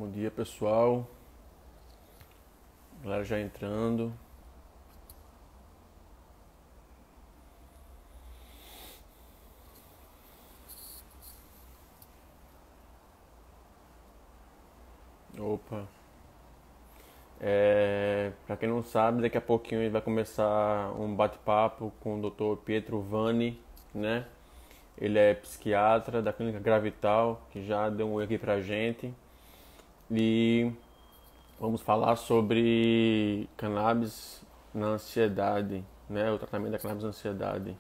Bom dia, pessoal. Galera já entrando. Opa. Para quem não sabe, daqui a pouquinho a gente vai começar um bate-papo com o Dr. Pietro Vanni, né? Ele é psiquiatra da Clínica Gravital, que já deu um oi aqui pra gente. E vamos falar sobre cannabis na ansiedade, né? O tratamento da cannabis na ansiedade.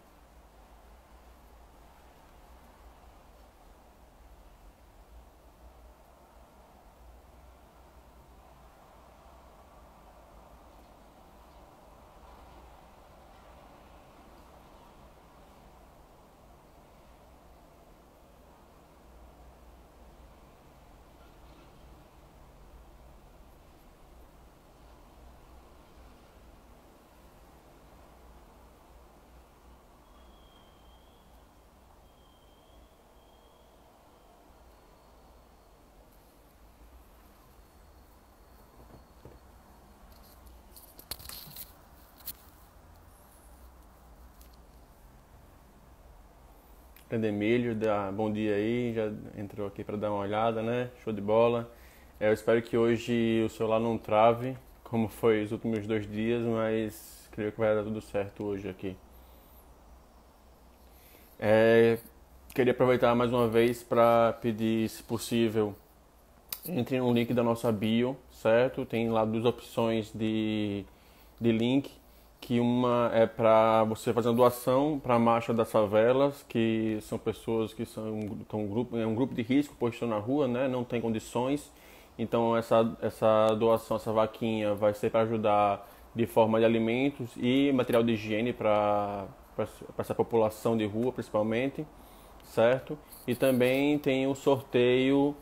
Emílio, bom dia aí, já entrou aqui para dar uma olhada, né? Show de bola. Eu espero que hoje o celular não trave, como foi os últimos 2 dias, mas creio que vai dar tudo certo hoje aqui. É, Queria aproveitar mais uma vez para pedir, se possível, entre no link da nossa bio, certo? Tem lá duas opções de link, que uma é para você fazer uma doação para a Marcha das Favelas, que são pessoas que é um grupo de risco, pois estão na rua, né? Não tem condições. Então essa doação, essa vaquinha vai ser para ajudar de forma de alimentos e material de higiene para essa população de rua, principalmente, certo? E também tem o sorteio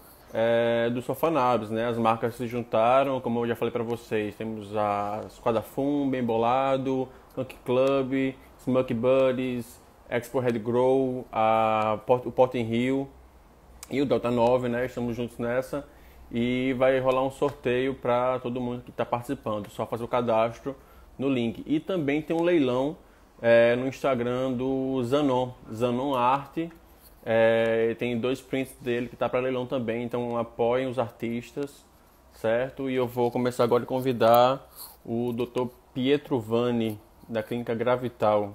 dos Sofanabs, né? As marcas se juntaram, como eu já falei para vocês, temos a Esquadra Fum, Bem Bolado, Skunk Club, Smoke Buddies, Expo Red Grow, o Porto Rio e o Delta 9, né? Estamos juntos nessa. E vai rolar um sorteio para todo mundo que está participando. Só fazer o cadastro no link. E também tem um leilão no Instagram do Zanon, Zanon Arte. Tem dois prints dele que tá para leilão também. Então apoiem os artistas, certo? E eu vou começar agora a convidar o Dr. Pietro Vanni, da Clínica Gravital.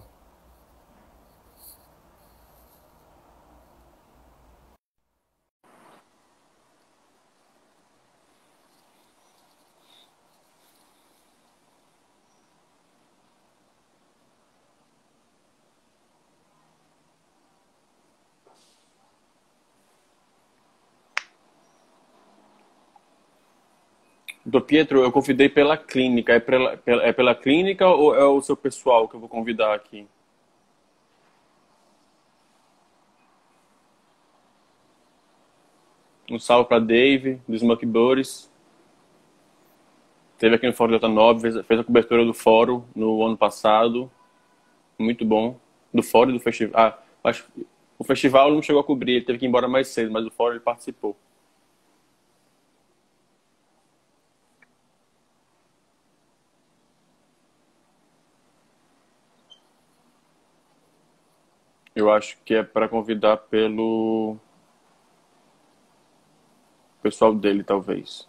Do Pietro, eu convidei pela clínica. É pela clínica ou é o seu pessoal que eu vou convidar aqui? Um salve para Dave, do Smoke Buddies. Teve aqui no Fórum Delta 9, fez a cobertura do fórum no ano passado. Muito bom. Do fórum e do festival. Acho que o festival ele não chegou a cobrir, ele teve que ir embora mais cedo, mas o fórum ele participou. Eu acho que é para convidar pelo pessoal dele, talvez.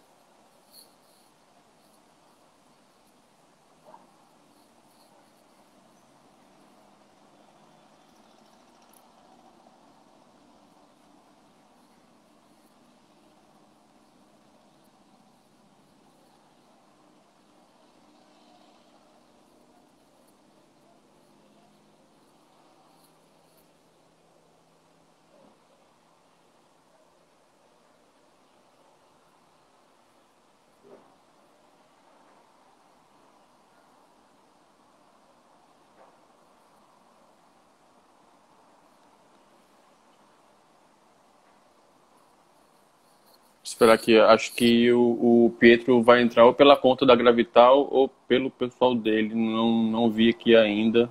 Esperar aqui, acho que o Pietro vai entrar ou pela conta da Gravital ou pelo pessoal dele. Não vi aqui ainda.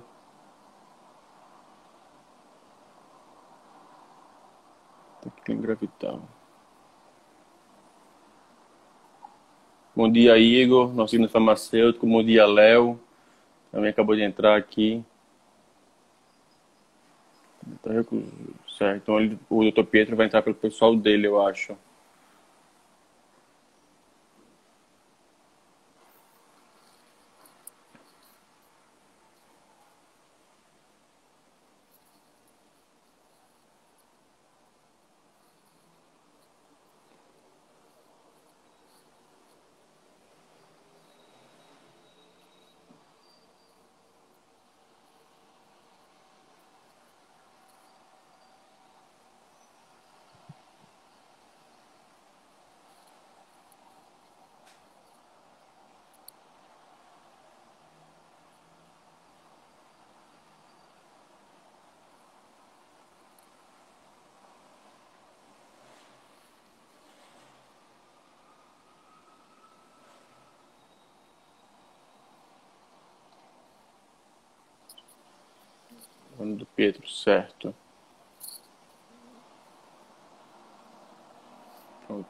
Tá aqui em Gravital. Bom dia, Igor, nosso signo farmacêutico. Bom dia, Léo. Também acabou de entrar aqui. Certo, então o Dr. Pietro vai entrar pelo pessoal dele, eu acho. Do Pietro, certo. Pronto.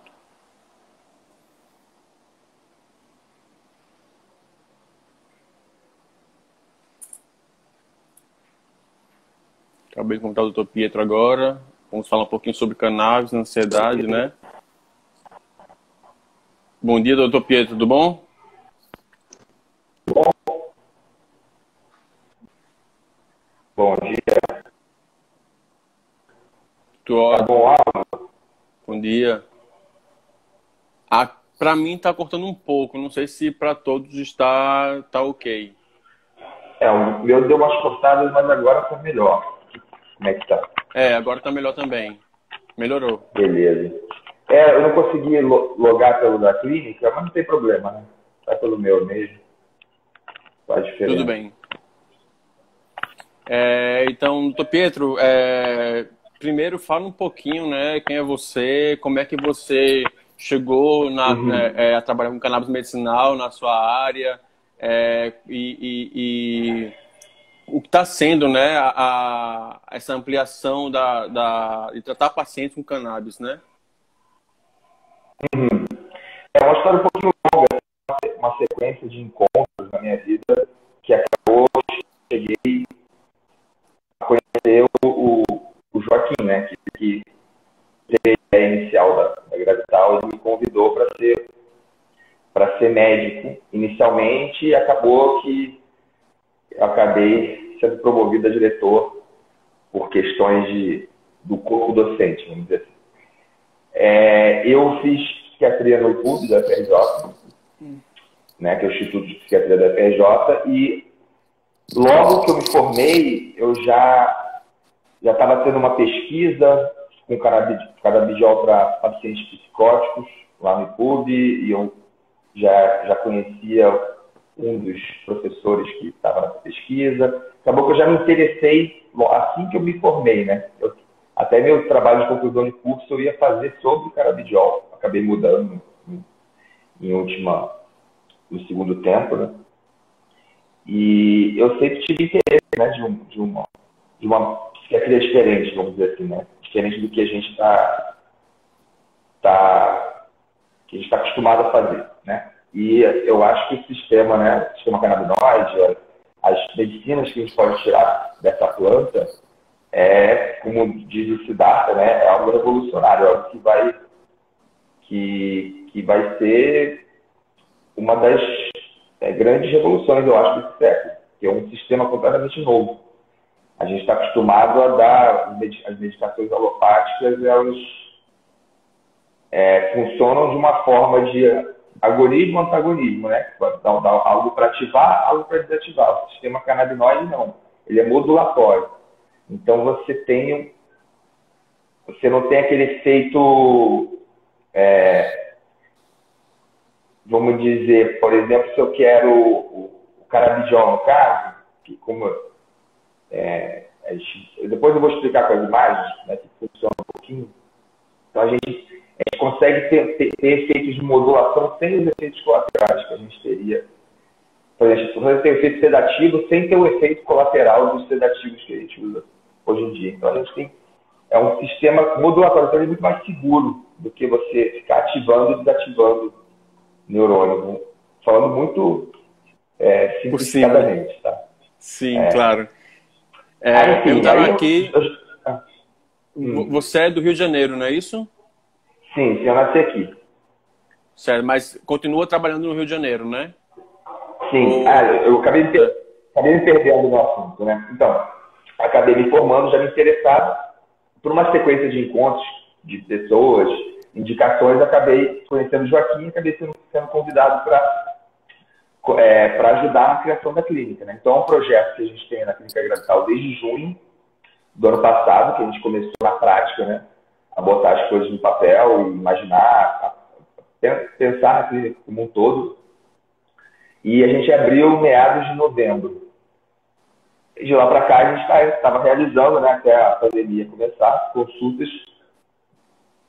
Acabei de contar o Dr. Pietro agora. Vamos falar um pouquinho sobre cannabis, ansiedade, né? Bom dia, Dr. Pietro, tudo bom? Bom dia. Tudo Tá bom, Bom dia. Para mim tá cortando um pouco, não sei se para todos tá ok. o meu deu umas cortadas, mas agora tá melhor. Como é que tá? Agora tá melhor também. Melhorou. Beleza. Eu não consegui logar pelo da clínica, mas não tem problema, né? Tá pelo meu mesmo. Faz Tudo diferença. bem. Então, Dr. Pietro, primeiro fala um pouquinho, né? Quem é você, como é que você chegou a trabalhar com cannabis medicinal na sua área e o que está sendo, né? Essa ampliação de tratar pacientes com cannabis, né? É uma história um pouquinho longa, uma sequência de encontros na minha vida que acabou, cheguei a conhecer o Joaquim, né? Que teve a ideia inicial da Gravital, ele me convidou para ser médico inicialmente e acabou que eu acabei sendo promovido a diretor por questões do corpo docente, vamos dizer assim. Eu fiz psiquiatria no IPUB da FRJ, né, que é o Instituto de Psiquiatria da FRJ, e logo que eu me formei, eu já estava tendo uma pesquisa com canabidiol para pacientes psicóticos lá no IPUB, e eu já conhecia um dos professores que estava nessa pesquisa. Acabou que eu já me interessei assim que eu me formei, né? Até meu trabalho de conclusão de curso eu ia fazer sobre o canabidiol. Acabei mudando no segundo tempo, né? E eu sempre tive interesse, né, de uma psiquiatria diferente, vamos dizer assim, né? Diferente do que a gente está acostumado a fazer, né? E eu acho que esse sistema, né, o sistema canabinoide, as medicinas que a gente pode tirar dessa planta, como diz o Siddhartha, né, é algo revolucionário, é algo que vai ser uma das grandes revoluções, eu acho, desse século, que é um sistema completamente novo. A gente está acostumado a dar as medicações alopáticas, elas funcionam de uma forma de agonismo-antagonismo, né? Dá algo para ativar, algo para desativar. O sistema canabinoide não, ele é modulatório. Então você não tem aquele efeito, vamos dizer, por exemplo, se eu quero o canabidiol no caso, que como depois eu vou explicar com as imagens, né, que funciona um pouquinho. Então a gente consegue ter efeitos de modulação sem os efeitos colaterais que a gente teria. Por exemplo, você tem o efeito sedativo sem ter o efeito colateral dos sedativos que a gente usa hoje em dia. Então a gente tem um sistema modulatório, então é muito mais seguro do que você ficar ativando e desativando neurônio. Falando muito Por cima. simplificadamente, tá? Sim, claro. Enfim, Perguntaram aí aqui, hum, você é do Rio de Janeiro, não é isso? sim, eu nasci aqui. Certo, mas continua trabalhando no Rio de Janeiro, né? Sim, Ou... eu acabei me perdendo no assunto, né? Então, acabei me formando, já me interessado por uma sequência de encontros de pessoas, indicações, acabei conhecendo o Joaquim e acabei sendo convidado para ajudar na criação da clínica, né? Então, é um projeto que a gente tem na Clínica Gravital desde junho do ano passado, que a gente começou na prática, né? A botar as coisas no papel e imaginar, pensar na clínica como um todo. E a gente abriu meados de novembro. De lá para cá, a gente estava realizando, né, até a pandemia começar, consultas.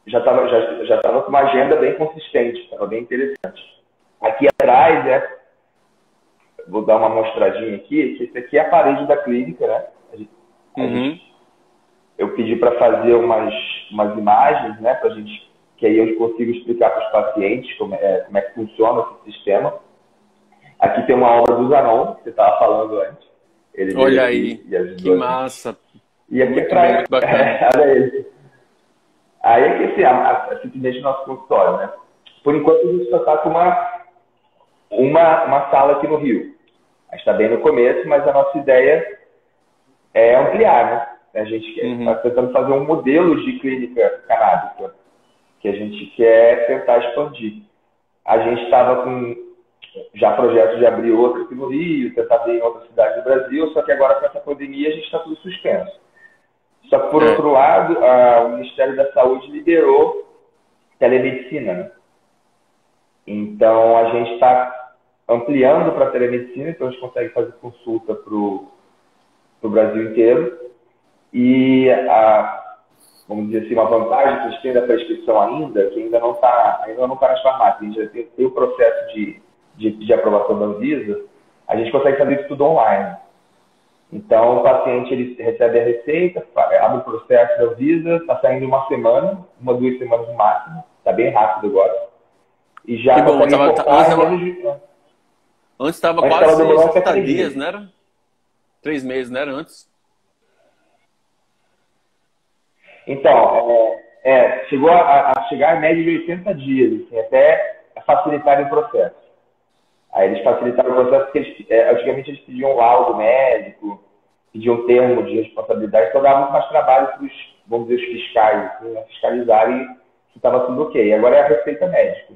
Já tava com uma agenda bem consistente, estava bem interessante. Aqui atrás, vou dar uma mostradinha aqui, que esse aqui é a parede da clínica, né? Uhum. Eu pedi para fazer umas imagens, né, para a gente, que aí eu consigo explicar para os pacientes como é que funciona esse sistema. Aqui tem uma obra do Zanon, que você estava falando antes. Ele veio Olha aqui aí, e que ajudou a gente. massa. E aqui Muito bom, atrás, muito bacana. olha ele. Aí é que assim, simplesmente o nosso consultório, né? Por enquanto a gente só está com uma sala aqui no Rio. A gente está bem no começo, mas a nossa ideia é ampliar, né? A gente está Uhum. tentando fazer um modelo de clínica canábica que a gente quer tentar expandir. A gente estava com já projeto de abrir outra aqui no Rio, tentar abrir em outra cidade do Brasil, só que agora com essa pandemia a gente está tudo suspenso. Só que, por É. outro lado, o Ministério da Saúde liberou telemedicina, né? Então, a gente está ampliando para a telemedicina, então a gente consegue fazer consulta para o Brasil inteiro. E, vamos dizer assim, uma vantagem que a gente tem da prescrição ainda, que ainda não tá nas farmácias, a gente já tem o processo de aprovação da Anvisa, a gente consegue fazer isso tudo online. Então, o paciente ele recebe a receita, abre o processo da Anvisa, está saindo em uma semana, 2 semanas no máximo, está bem rápido agora. E Que já bom, consegue importar em menos de. antes estava Antes ela quase demorou até 60 3 dias, meses. não era? 3 meses, não era antes? Então, chegou a chegar em média de 80 dias, assim, até facilitar o processo. Aí eles facilitaram o processo porque antigamente eles pediam um laudo médico, pediam um termo de responsabilidade, então dava muito mais trabalho para os, vamos dizer, os fiscais, assim, né, fiscalizarem se estava tudo ok. Agora é a receita médica.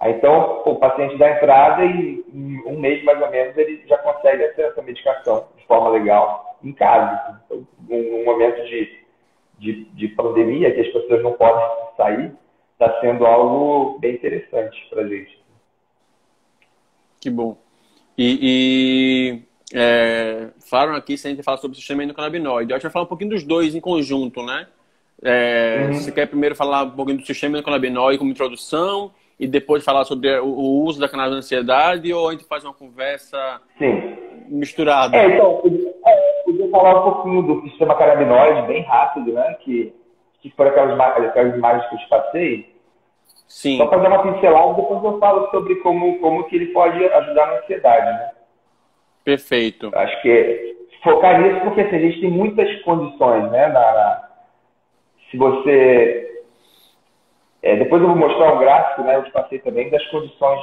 Aí, então, o paciente dá entrada e em um mês mais ou menos ele já consegue acesso essa medicação de forma legal em casa. Então, num momento de pandemia, que as pessoas não podem sair, está sendo algo bem interessante para a gente. Que bom. Falaram aqui, se a gente fala sobre o sistema endocannabinoide. A gente vai falar um pouquinho dos dois em conjunto, né? Você Uhum. quer primeiro falar um pouquinho do sistema endocannabinoide como introdução e depois falar sobre o uso da cannabis na ansiedade, ou a gente faz uma conversa Sim. misturada? Então, podia falar um pouquinho do sistema canabinoide, bem rápido, né? Que foram aquelas imagens que eu te passei. Só Sim, para dar uma pincelada, depois eu falo sobre como que ele pode ajudar na ansiedade, né? perfeito. Acho que focar nisso, porque assim, a gente tem muitas condições, né? Se você. Depois eu vou mostrar um gráfico, né? Eu te passei também das condições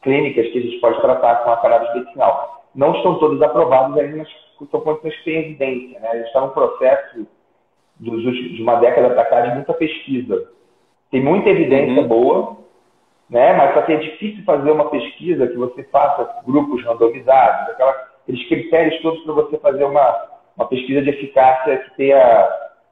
clínicas que a gente pode tratar com a cannabis medicinal. Não estão todas aprovadas ainda, mas são condições que têm evidência, né? A gente está num processo de uma década para cá de muita pesquisa. Tem muita evidência Uhum. boa, né? Mas só que é difícil fazer uma pesquisa que você faça grupos randomizados, aqueles critérios todos para você fazer uma pesquisa de eficácia que tenha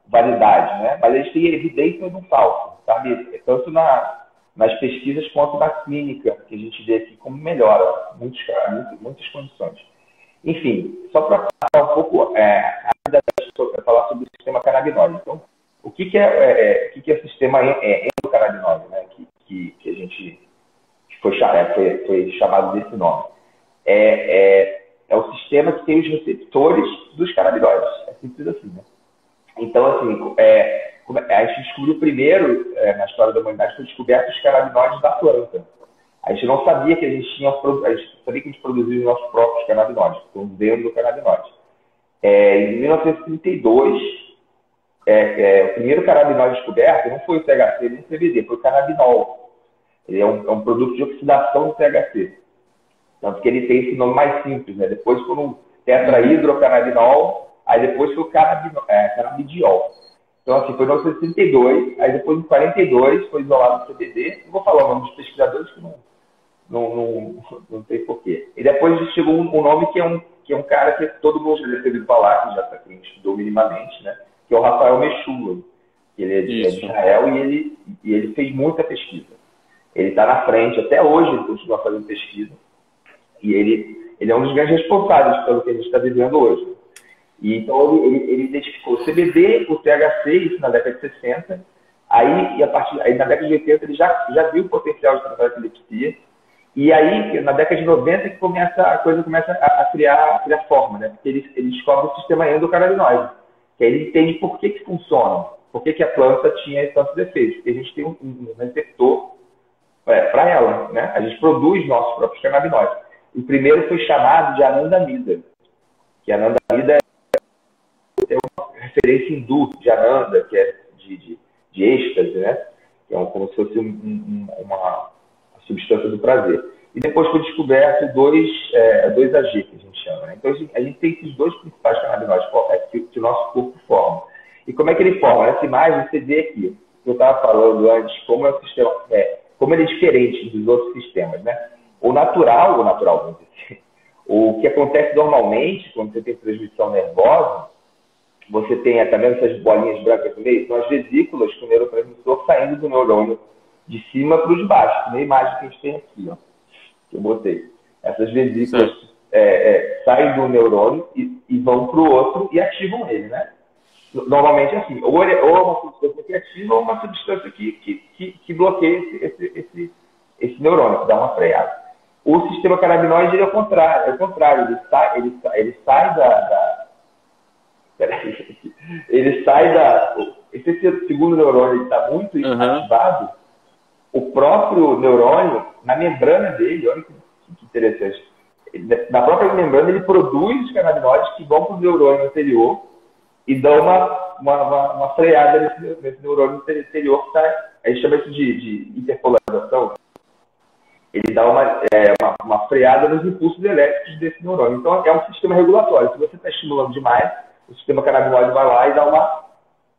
validade, né? Mas eles têm evidência do falso, sabe? Tanto nas pesquisas quanto na clínica, que a gente vê aqui como melhora muitas condições. Enfim, só para falar um pouco, falar sobre o sistema canabinoide. Então, o que é o sistema endocannabinoide, né? Que a gente foi chamado desse nome. É o sistema que tem os receptores dos canabinoides. É simples assim, né? Então, assim, a gente descobriu primeiro, na história da humanidade, foi descoberto os canabinoides da planta. A gente não sabia que a gente tinha, a gente sabia que a gente produzia os nossos próprios canabinoides, estamos dentro do canabinoide. Em 1932, o primeiro canabinoide descoberto não foi o THC nem o CBD, foi o canabinol. Ele é um produto de oxidação do THC. Tanto que ele tem esse nome mais simples, né? Depois foi o tetrahidrocannabinol, aí depois foi o canabidiol. Então, assim, foi em 1932, aí depois em 42 foi isolado o CBD. Não vou falar o nome dos pesquisadores, que não tem porquê. E depois chegou um nome que é um cara que todo mundo já deve ter ouvido falar, que já quem estudou minimamente, né? Que é o Rafael Mechoulam. Ele é de Israel e ele fez muita pesquisa. Ele está na frente, até hoje ele continua fazendo pesquisa. E ele é um dos grandes responsáveis pelo que a gente está vivendo hoje. E, então ele identificou o CBD, o THC, isso na década de 60. Aí na década de 80 ele já viu o potencial de tratar a epilepsia. E aí, na década de 90, que a coisa começa a criar forma, né? Porque ele descobre o sistema endocannabinoide. Que aí ele entende por que funciona, por que a planta tinha tantos efeitos. Porque a gente tem um receptor para ela, né? A gente produz nossos próprios canabinoides. O primeiro foi chamado de anandamida, que anandamida é uma referência hindu de Ananda, que é de êxtase, né? Que é como se fosse uma substância do prazer. E depois foi descoberto dois AG, que a gente chama. Né? Então a gente tem esses dois principais canabinoides que o nosso corpo forma. E como é que ele forma? Nessa imagem você vê aqui, que eu estava falando antes, como é o sistema, como ele é diferente dos outros sistemas, né? O natural, vamos dizer assim, o que acontece normalmente quando você tem transmissão nervosa, você tem, tá vendo essas bolinhas brancas no meio? São as vesículas com o neurotransmissor saindo do neurônio de cima para o de baixo, na imagem que a gente tem aqui, ó, que eu botei. Essas vesículas saem do neurônio e vão para o outro e ativam ele, né? Normalmente é assim, ou é uma substância que ativa ou uma substância que bloqueia esse neurônio, que dá uma freada. O sistema canabinoide ele é o contrário, ele sai esse segundo neurônio está muito ativado, o próprio neurônio, na membrana dele, olha que interessante, na própria membrana ele produz os canabinoides que vão para o neurônio anterior e dão uma freada nesse neurônio anterior que está, a gente chama isso de interpolarização. Ele dá uma freada nos impulsos elétricos desse neurônio. Então é um sistema regulatório. Se você está estimulando demais, o sistema canabinoide vai lá e dá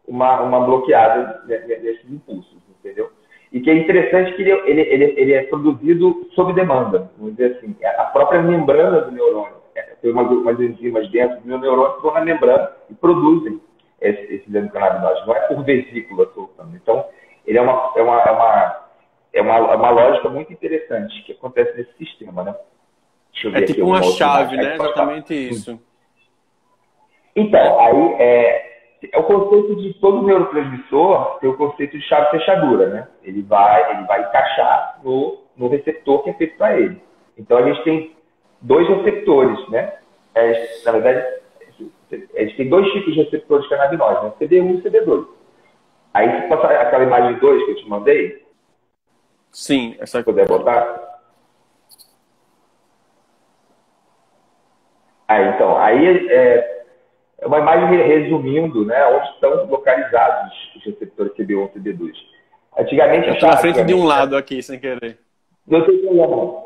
uma bloqueada nesses impulsos, entendeu? E que é interessante que ele é produzido sob demanda, vamos dizer assim. A própria membrana do neurônio, tem umas enzimas dentro do neurônio que vão na membrana e produzem esse endocannabinoide, não é por vesícula soltando. Então, ele é uma lógica muito interessante que acontece nesse sistema, né? Deixa eu ver tipo aqui uma chave, né? Exatamente isso. Então, aí é o conceito de todo neurotransmissor, tem o conceito de chave-fechadura, né? Ele vai encaixar no receptor que é feito para ele. Então, a gente tem dois receptores, né? Na verdade, a gente tem dois tipos de receptores canabinoides, né? CD1 e CD2. Aí, se passar aquela imagem 2 que eu te mandei, sim, se puder botar. Aí é uma imagem resumindo, né, onde estão localizados os receptores CB1 e CB2. Antigamente eu estou na frente de um lado aqui, sem querer. Não tem problema.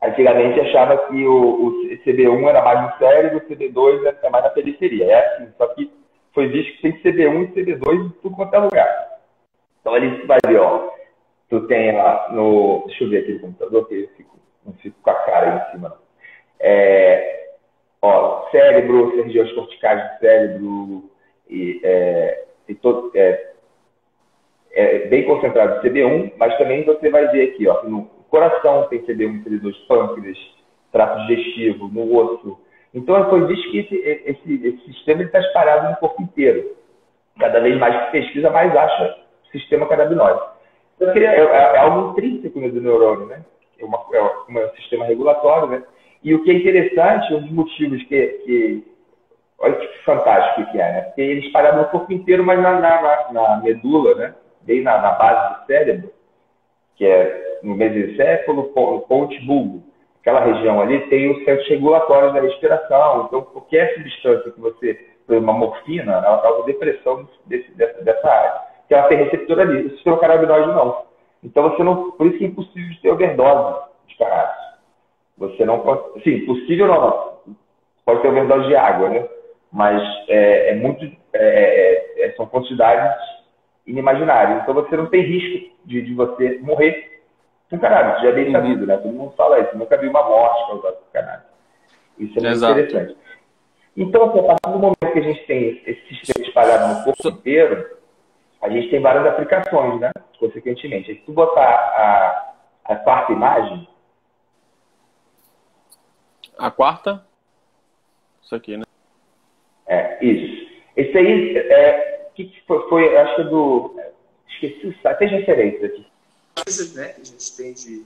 Antigamente achava que o CB1 era mais no cérebro, o CB2 é mais na periferia. É assim, só que foi visto que tem CB1 e CB2 em tudo quanto é lugar. Então ele vai ver, ó, tu tem lá no... Deixa eu ver aqui no computador, que eu não fico com a cara aí em cima. Cérebro, regiões corticais do cérebro, bem concentrado no CB1, mas também você vai ver aqui, ó, no coração tem CB1 e CB2, pâncreas, trato digestivo, no osso. Então foi visto que esse sistema está espalhado no corpo inteiro. Cada vez mais que pesquisa, mais acha o sistema canabinoide. Então, é algo intrínseco do neurônio, né? É um sistema regulatório, né? E o que é interessante, um dos motivos olha que fantástico que é, né? Porque ele é espalhado no corpo inteiro, mas na medula, né? Bem na base do cérebro, que é no mesencéfalo, no ponte bulbo. Aquela região ali tem os centros regulatórios da respiração. Então, qualquer substância que você, por exemplo, uma morfina, ela causa depressão dessa área. Que ela tem receptor ali. O sistema canabinoide não. Então, você não, por isso que é impossível de ter overdose de cannabis. Você não pode, sim, possível não, pode ter overdose de água, né? Mas são quantidades inimaginárias. Então, você não tem risco de você morrer com cannabis. Já é bem sabido, né? Todo mundo fala isso. Nunca vi uma morte causada por cannabis. Isso é muito interessante. Então, assim, a partir do momento que a gente tem esse sistema espalhado no corpo inteiro, a gente tem várias aplicações, né? Consequentemente. Se tu botar a quarta imagem... A quarta? Isso aqui, né? Isso. Esse aí, que foi, acho que é do... Esqueci, até as referências aqui. Coisas, né, que a gente tem de...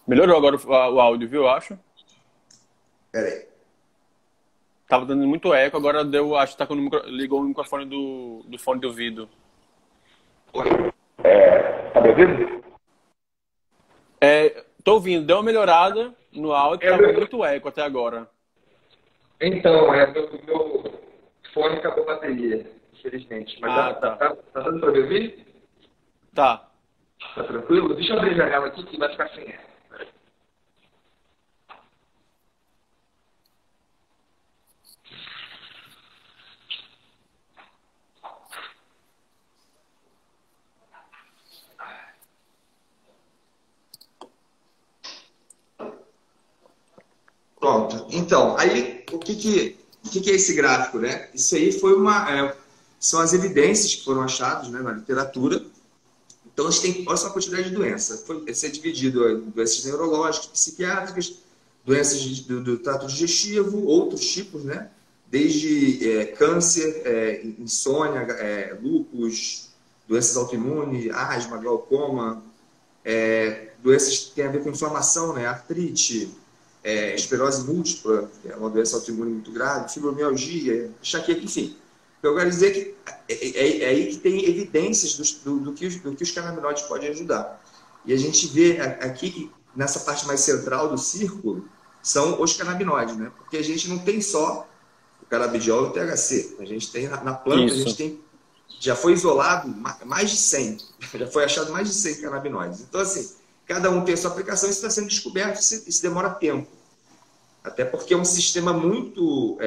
Melhorou agora o áudio, viu, eu acho? Peraí. Tava dando muito eco, agora deu, acho que ligou o microfone do fone de ouvido. Tá me ouvindo? Tô ouvindo, deu uma melhorada no áudio, tava muito eco até agora. Então, meu fone acabou a bateria, infelizmente. Mas tá dando pra me ouvir? Tá. Tá tranquilo? Deixa eu abrir a janela aqui que vai ficar sem eco. Pronto. Então, aí o que é esse gráfico, né? Isso aí foi são as evidências que foram achadas, né, na literatura. Então, a gente tem, olha só a quantidade de doenças. Isso é dividido em doenças neurológicas, psiquiátricas, doenças do trato digestivo, outros tipos, né? Desde câncer, insônia, lúpus, doenças autoimunes, asma, glaucoma, doenças que têm a ver com inflamação, né? Artrite, esclerose múltipla, que é uma doença autoimune muito grave, fibromialgia, enxaqueca, enfim. Eu quero dizer que é aí que tem evidências do que os canabinoides podem ajudar. E a gente vê aqui que nessa parte mais central do círculo são os canabinoides, né? Porque a gente não tem só o canabidiol e o THC. A gente tem na planta, Isso. a gente tem, já foi isolado mais de 100, já foi achado mais de 100 canabinoides. Então, assim, cada um tem a sua aplicação e isso está sendo descoberto, isso demora tempo. Até porque é um sistema muito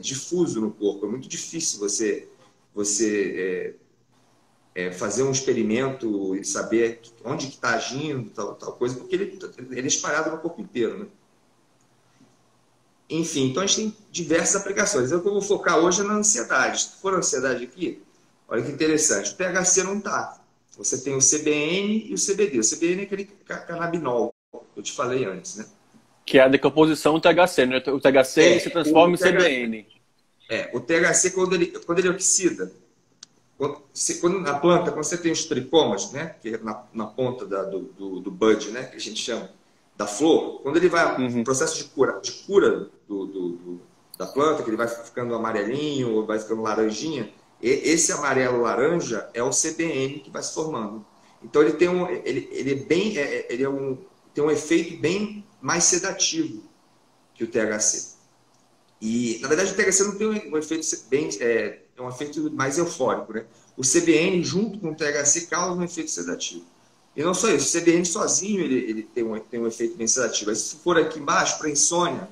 difuso no corpo, é muito difícil você fazer um experimento e saber onde que está agindo, tal coisa, porque ele é espalhado no corpo inteiro, né? Enfim, então a gente tem diversas aplicações. Eu vou focar hoje na ansiedade. Se for a ansiedade aqui, olha que interessante, o THC não está. Você tem o CBN e o CBD. O CBN é aquele canabinol que eu te falei antes, né? Que é a decomposição do THC, né? O THC se transforma em CBN. O THC, quando ele oxida, quando na planta, quando você tem os tricomas, né? Que é na ponta do bud, né? Que a gente chama, da flor, quando ele vai no processo de cura da planta, que ele vai ficando amarelinho ou vai ficando laranjinha, esse amarelo-laranja é o CBN que vai se formando. Então ele tem tem um efeito bem mais sedativo que o THC. E, na verdade, o THC não tem um efeito é um efeito mais eufórico, né? O CBN, junto com o THC, causa um efeito sedativo. E não só isso, o CBN sozinho ele tem um efeito bem sedativo. Aí, se for aqui embaixo, para insônia,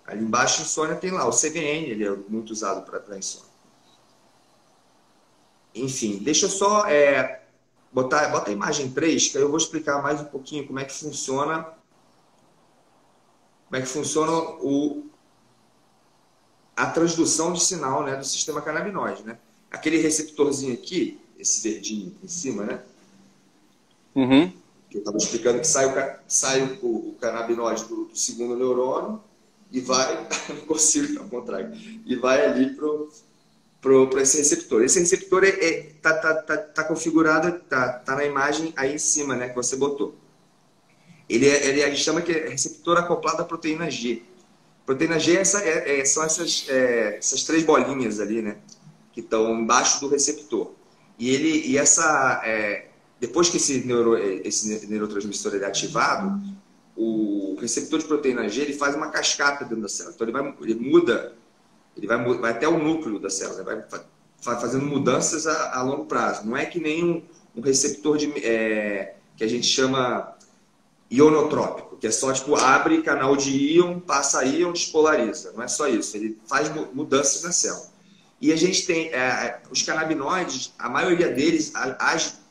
ali embaixo, insônia tem lá. O CBN ele é muito usado para insônia. Enfim, deixa eu só bota a imagem 3, que aí eu vou explicar mais um pouquinho como é que funciona a transdução de sinal, né, do sistema canabinoide, né? Aquele receptorzinho aqui, esse verdinho em cima, né? Que eu estava explicando que sai o canabinoide do segundo neurônio e vai, não consigo ao contrário, e vai ali para esse receptor. Esse receptor tá configurado, tá na imagem aí em cima, né, que você botou. A gente chama que é receptor acoplado à proteína G. Proteína G são essas 3 bolinhas ali, né? Que estão embaixo do receptor. E depois que esse neurotransmissor ele é ativado, o receptor de proteína G ele faz uma cascata dentro da célula. Então ele vai até o núcleo da célula, vai fazendo mudanças a longo prazo. Não é que nem um receptor que a gente chama ionotrópico, que é só tipo abre canal de íon, passa íon, despolariza. Não é só isso, ele faz mudanças na célula. E a gente tem os canabinoides, a maioria deles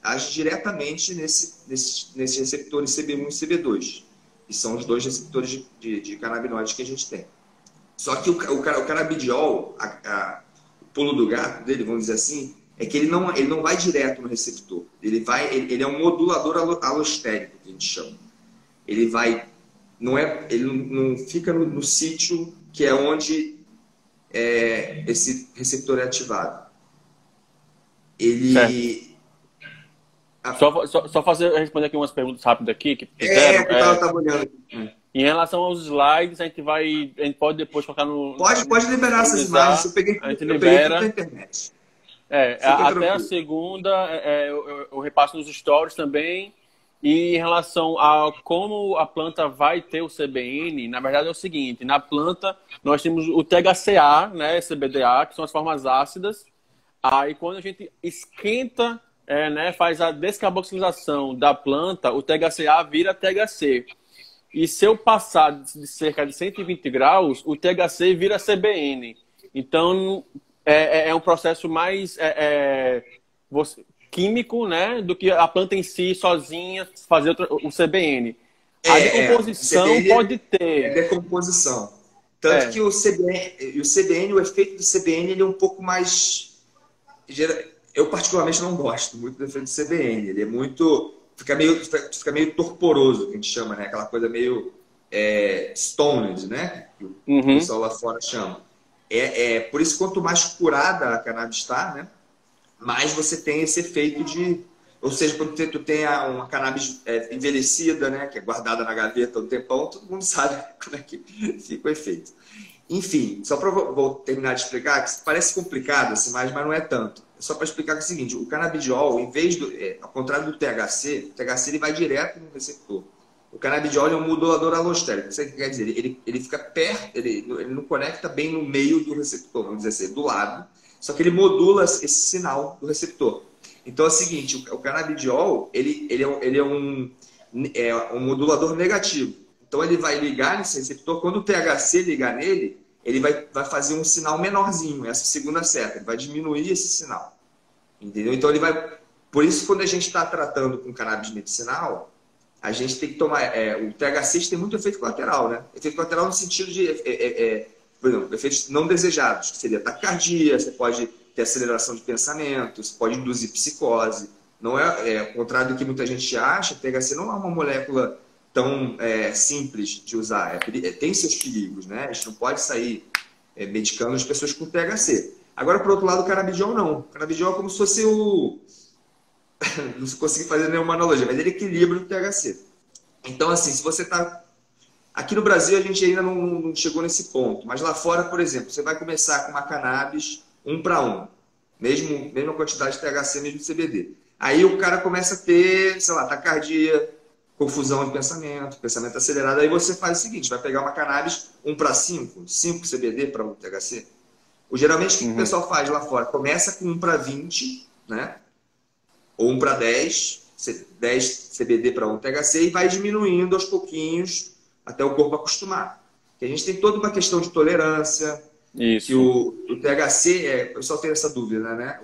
age diretamente nesses receptores CB1 e CB2, que são os dois receptores de canabinoides que a gente tem. Só que o canabidiol, o pulo do gato dele, vamos dizer assim, é que ele não vai direto no receptor. Ele é um modulador alostérico, que a gente chama. Ele não fica no sítio que é onde esse receptor é ativado. Ele... Só responder aqui umas perguntas rápidas aqui que fizeram. Que eu tava olhando aqui. Em relação aos slides, a gente pode depois colocar no... Pode liberar essas imagens. A gente libera. Na internet. Até a segunda, eu repasso nos stories também. E em relação a como a planta vai ter o CBN, na verdade é o seguinte, na planta nós temos o THCA, né, CBDA, que são as formas ácidas. Aí quando a gente esquenta, faz a descarboxilização da planta, o THCA vira THC. E se eu passar de cerca de 120 graus, o THC vira CBN. Então, é um processo mais químico, né, do que a planta em si, sozinha, fazer o CBN. A decomposição pode ter. Decomposição. Tanto que o CBN, o efeito do CBN, ele é um pouco mais... Eu, particularmente, não gosto muito do efeito do CBN. Ele é muito... Fica meio torporoso, que a gente chama, né? Aquela coisa meio stoned, né? Que o pessoal lá fora chama. Por isso, quanto mais curada a cannabis está, né? Mais você tem esse efeito de... Ou seja, quando tu tem uma cannabis envelhecida, né? Que é guardada na gaveta há um tempão, todo mundo sabe como é que fica o efeito. Enfim, só para vou terminar de explicar, que parece complicado assim, mas não é tanto. Só para explicar que é o seguinte, o canabidiol, em vez ao contrário do THC, o THC ele vai direto no receptor. O canabidiol é um modulador alostérico. Isso quer dizer, ele fica perto, ele não conecta bem no meio do receptor, vamos dizer assim, do lado, só que ele modula esse sinal do receptor. Então é o seguinte, o canabidiol ele é um modulador negativo. Então ele vai ligar nesse receptor, quando o THC ligar nele, ele vai fazer um sinal menorzinho, essa segunda seta, ele vai diminuir esse sinal. Entendeu? Então ele vai... Por isso, quando a gente está tratando com cannabis medicinal, a gente tem que tomar... o THC tem muito efeito colateral, né? Efeito colateral no sentido de... por exemplo, efeitos não desejados, que seria taquicardia, você pode ter aceleração de pensamento, você pode induzir psicose. Não ao contrário do que muita gente acha, o THC não é uma molécula tão simples de usar. Tem seus perigos, né? A gente não pode sair medicando as pessoas com THC. Agora, por outro lado, o canabidiol não. O canabidiol é como se fosse não consegui fazer nenhuma analogia, mas ele equilibra o THC. Então, assim, se você está... Aqui no Brasil, a gente ainda não chegou nesse ponto. Mas lá fora, por exemplo, você vai começar com uma cannabis 1 para 1. Mesma quantidade de THC, mesmo de CBD. Aí o cara começa a ter, sei lá, taquicardia, confusão de pensamento acelerado. Aí você faz o seguinte, vai pegar uma cannabis 1 para 5 CBD para 1 THC. Geralmente, o que o pessoal faz lá fora? Começa com 1 para 20, né? Ou 1 para 10 CBD para 1 THC e vai diminuindo aos pouquinhos até o corpo acostumar. Porque a gente tem toda uma questão de tolerância. Isso. Que o THC, o pessoal tem essa dúvida, né?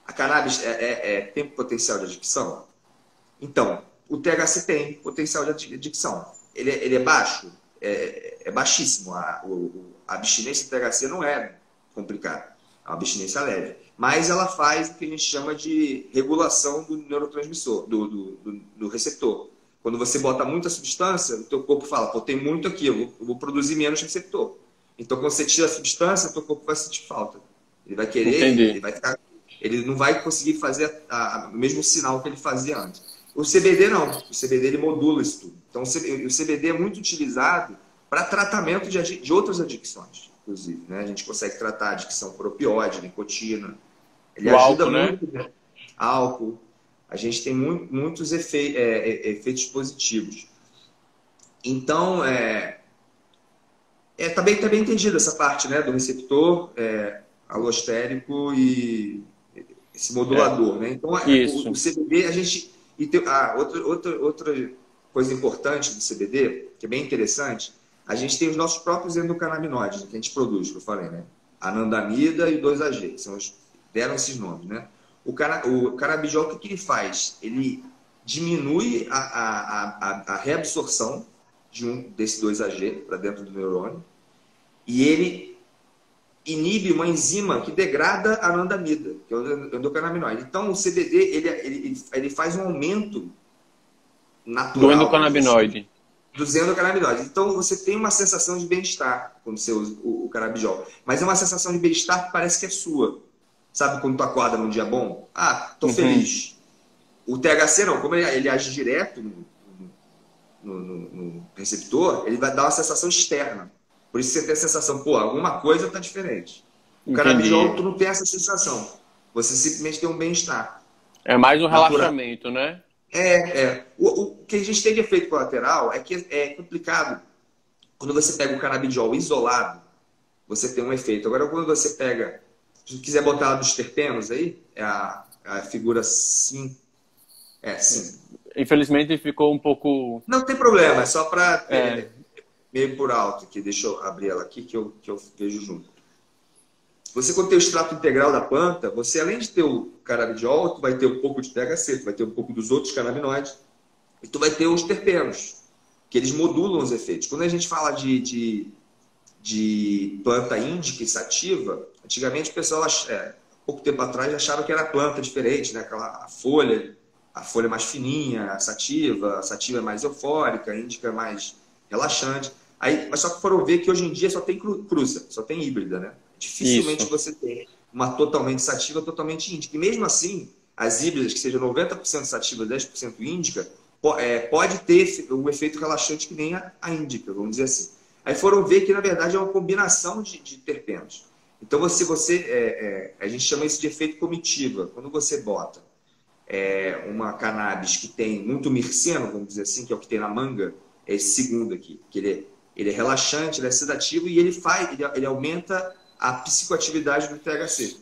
A cannabis tem potencial de adicção? Então, o THC tem potencial de adicção. Ele é baixo? É baixíssimo. A abstinência do THC não é complicada. É uma abstinência leve. Mas ela faz o que a gente chama de regulação do neurotransmissor, do receptor. Quando você bota muita substância, o teu corpo fala, pô, tem muito aqui, eu vou produzir menos receptor. Então, quando você tira a substância, o teu corpo vai sentir falta. Ele vai querer, ele não vai conseguir fazer o mesmo sinal que ele fazia antes. O CBD não. O CBD ele modula isso tudo. Então, o CBD é muito utilizado para tratamento de outras adicções, inclusive. Né? A gente consegue tratar a adicção por opioide, nicotina. Ele O ajuda álcool, né? muito, né? Álcool. A gente tem muitos efeitos positivos. Então, tá bem entendido essa parte, né, do receptor alostérico e esse É, modulador, né? Então, o isso. CBD, a gente... E tem, outra coisa importante do CBD, que é bem interessante, a gente tem os nossos próprios endocannabinoides, que a gente produz, que eu falei, né? Anandamida e 2-AG, deram esses nomes, né? O canabidiol, o que ele faz? Ele diminui a reabsorção desse 2-AG para dentro do neurônio e ele inibe uma enzima que degrada a anandamida, que é o endocannabinoide. Então, o CBD ele faz um aumento Do natural, vamos dizer assim, endocannabinoide. dos endocannabinoides. Então, você tem uma sensação de bem-estar quando você usa o canabidiol. Mas é uma sensação de bem-estar que parece que é sua. Sabe quando tu acorda num dia bom? Ah, tô Uhum. feliz. O THC não, como ele age direto no receptor, ele vai dar uma sensação externa. Por isso você tem a sensação, pô, alguma coisa está diferente. O canabidiol, Entendi. tu não tem essa sensação. Você simplesmente tem um bem-estar É mais um natural. relaxamento, né? O que a gente tem de efeito colateral é que é complicado. Quando você pega o canabidiol isolado, você tem um efeito. Agora, quando você pega, se quiser botar lá dos terpenos aí, é a figura 5. Sim. Infelizmente ficou um pouco. Não tem problema, é só para É, meio por alto aqui. Deixa eu abrir ela aqui que eu vejo junto. Você, quando tem o extrato integral da planta, você, além de ter o canabidiol, tu vai ter um pouco de THC, tu vai ter um pouco dos outros canabinoides, e tu vai ter os terpenos, que eles modulam os efeitos. Quando a gente fala de planta índica e sativa, antigamente o pessoal, pouco tempo atrás, acharam que era planta diferente, né? A folha mais fininha, a sativa é mais eufórica, a índica é mais relaxante. Aí, mas só que foram ver que hoje em dia só tem cruza, só tem híbrida, né? Dificilmente isso. você tem uma totalmente sativa, totalmente índica. E mesmo assim, as híbridas, que sejam 90% sativa, 10% índica, pode ter um efeito relaxante que nem a índica, vamos dizer assim. Aí foram ver que, na verdade, é uma combinação de terpenos. Então, a gente chama isso de efeito comitiva. Quando você bota uma cannabis que tem muito mirceno, vamos dizer assim, que é o que tem na manga, é esse segundo aqui, que ele é relaxante, ele é sedativo e ele aumenta a psicoatividade do THC.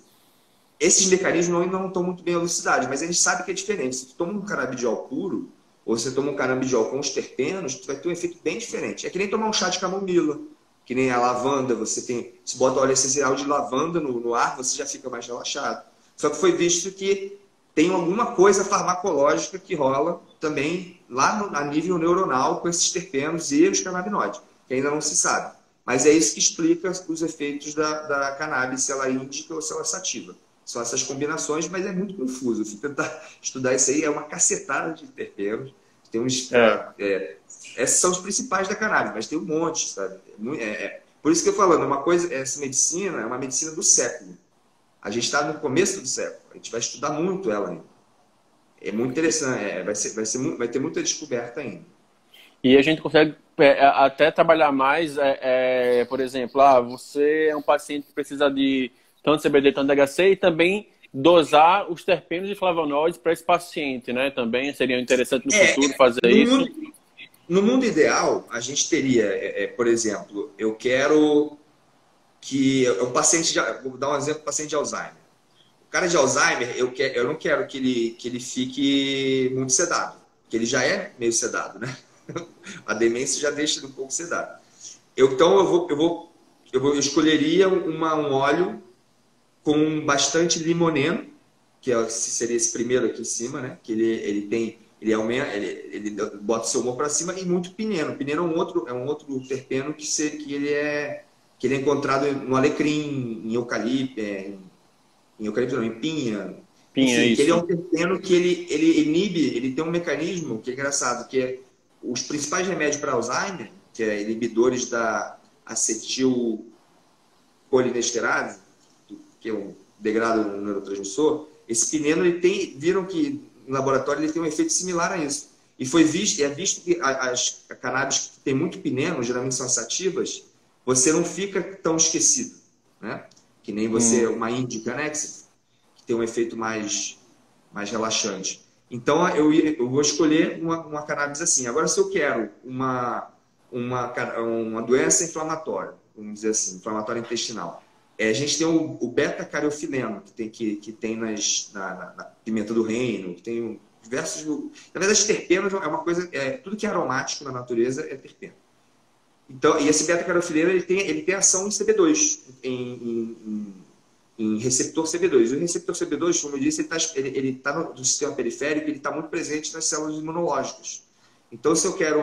Esses mecanismos ainda não estão muito bem elucidados, mas a gente sabe que é diferente. Se tu toma um canabidiol puro, ou você toma um canabidiol com os terpenos, tu vai ter um efeito bem diferente. É que nem tomar um chá de camomila, que nem a lavanda, se bota óleo essencial de lavanda no ar, você já fica mais relaxado. Só que foi visto que tem alguma coisa farmacológica que rola também lá a nível neuronal com esses terpenos e os canabinoides, que ainda não se sabe. Mas é isso que explica os efeitos da cannabis, se ela é índica ou se ela é sativa. São essas combinações, mas é muito confuso. Se tentar estudar isso aí, é uma cacetada de terpenos. Tem uns, É. esses são os principais da cannabis, mas tem um monte, sabe? Por isso que eu tô falando, essa medicina é uma medicina do século. A gente está no começo do século. A gente vai estudar muito ela ainda. É muito interessante. Vai ter muita descoberta ainda. E a gente consegue até trabalhar mais, por exemplo, você é um paciente que precisa de tanto CBD, tanto DHC, e também dosar os terpenos e flavonoides para esse paciente, né? Também seria interessante no futuro fazer isso. No mundo ideal, a gente teria, por exemplo, eu quero que o paciente, vou dar um exemplo, paciente de Alzheimer. O cara de Alzheimer, eu não quero que ele fique muito sedado, que ele já é meio sedado, né? A demência já deixa ele um pouco sedado. Então eu escolheria um óleo com bastante limoneno, que seria esse primeiro aqui em cima, né? Que ele aumenta, ele bota o seu humor para cima, e muito pineno. Pineno é um outro terpeno que ele é encontrado no alecrim, em eucalipto, em pinha. Pinha, Enfim, que ele é isso. um terpeno que ele inibe, ele tem um mecanismo que é engraçado, que é os principais remédios para Alzheimer, que é inibidores da acetilcolinesterase, que é um degrado no neurotransmissor. Esse pineno, viram que no laboratório ele tem um efeito similar a isso. E é visto que as cannabis que tem muito pineno, geralmente são sativas, você não fica tão esquecido, né? Que nem você, uma índica, né? Que tem um efeito mais relaxante. Então, eu vou escolher uma cannabis assim. Agora, se eu quero uma doença inflamatória, vamos dizer assim, inflamatória intestinal, a gente tem o beta-cariofileno, que tem na pimenta do reino, que tem diversos... Na verdade, terpenos é uma coisa... tudo que é aromático na natureza é terpeno. Então, e esse beta-carotenoide ele tem ação em CB2, em receptor CB2. O receptor CB2, como eu disse, ele tá no sistema periférico, ele está muito presente nas células imunológicas. Então, se eu quero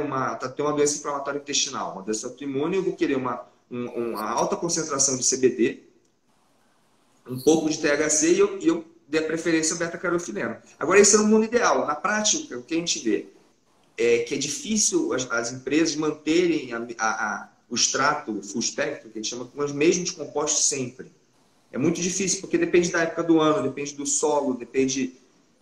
ter uma doença inflamatória intestinal, uma doença autoimune, eu vou querer uma alta concentração de CBD, um pouco de THC e eu dei a preferência ao beta-carotenoide. Agora, esse é o mundo ideal. Na prática, o que a gente vê é que é difícil as empresas manterem o extrato full spectrum, que a gente chama, com os mesmos compostos sempre. É muito difícil, porque depende da época do ano, depende do solo, depende...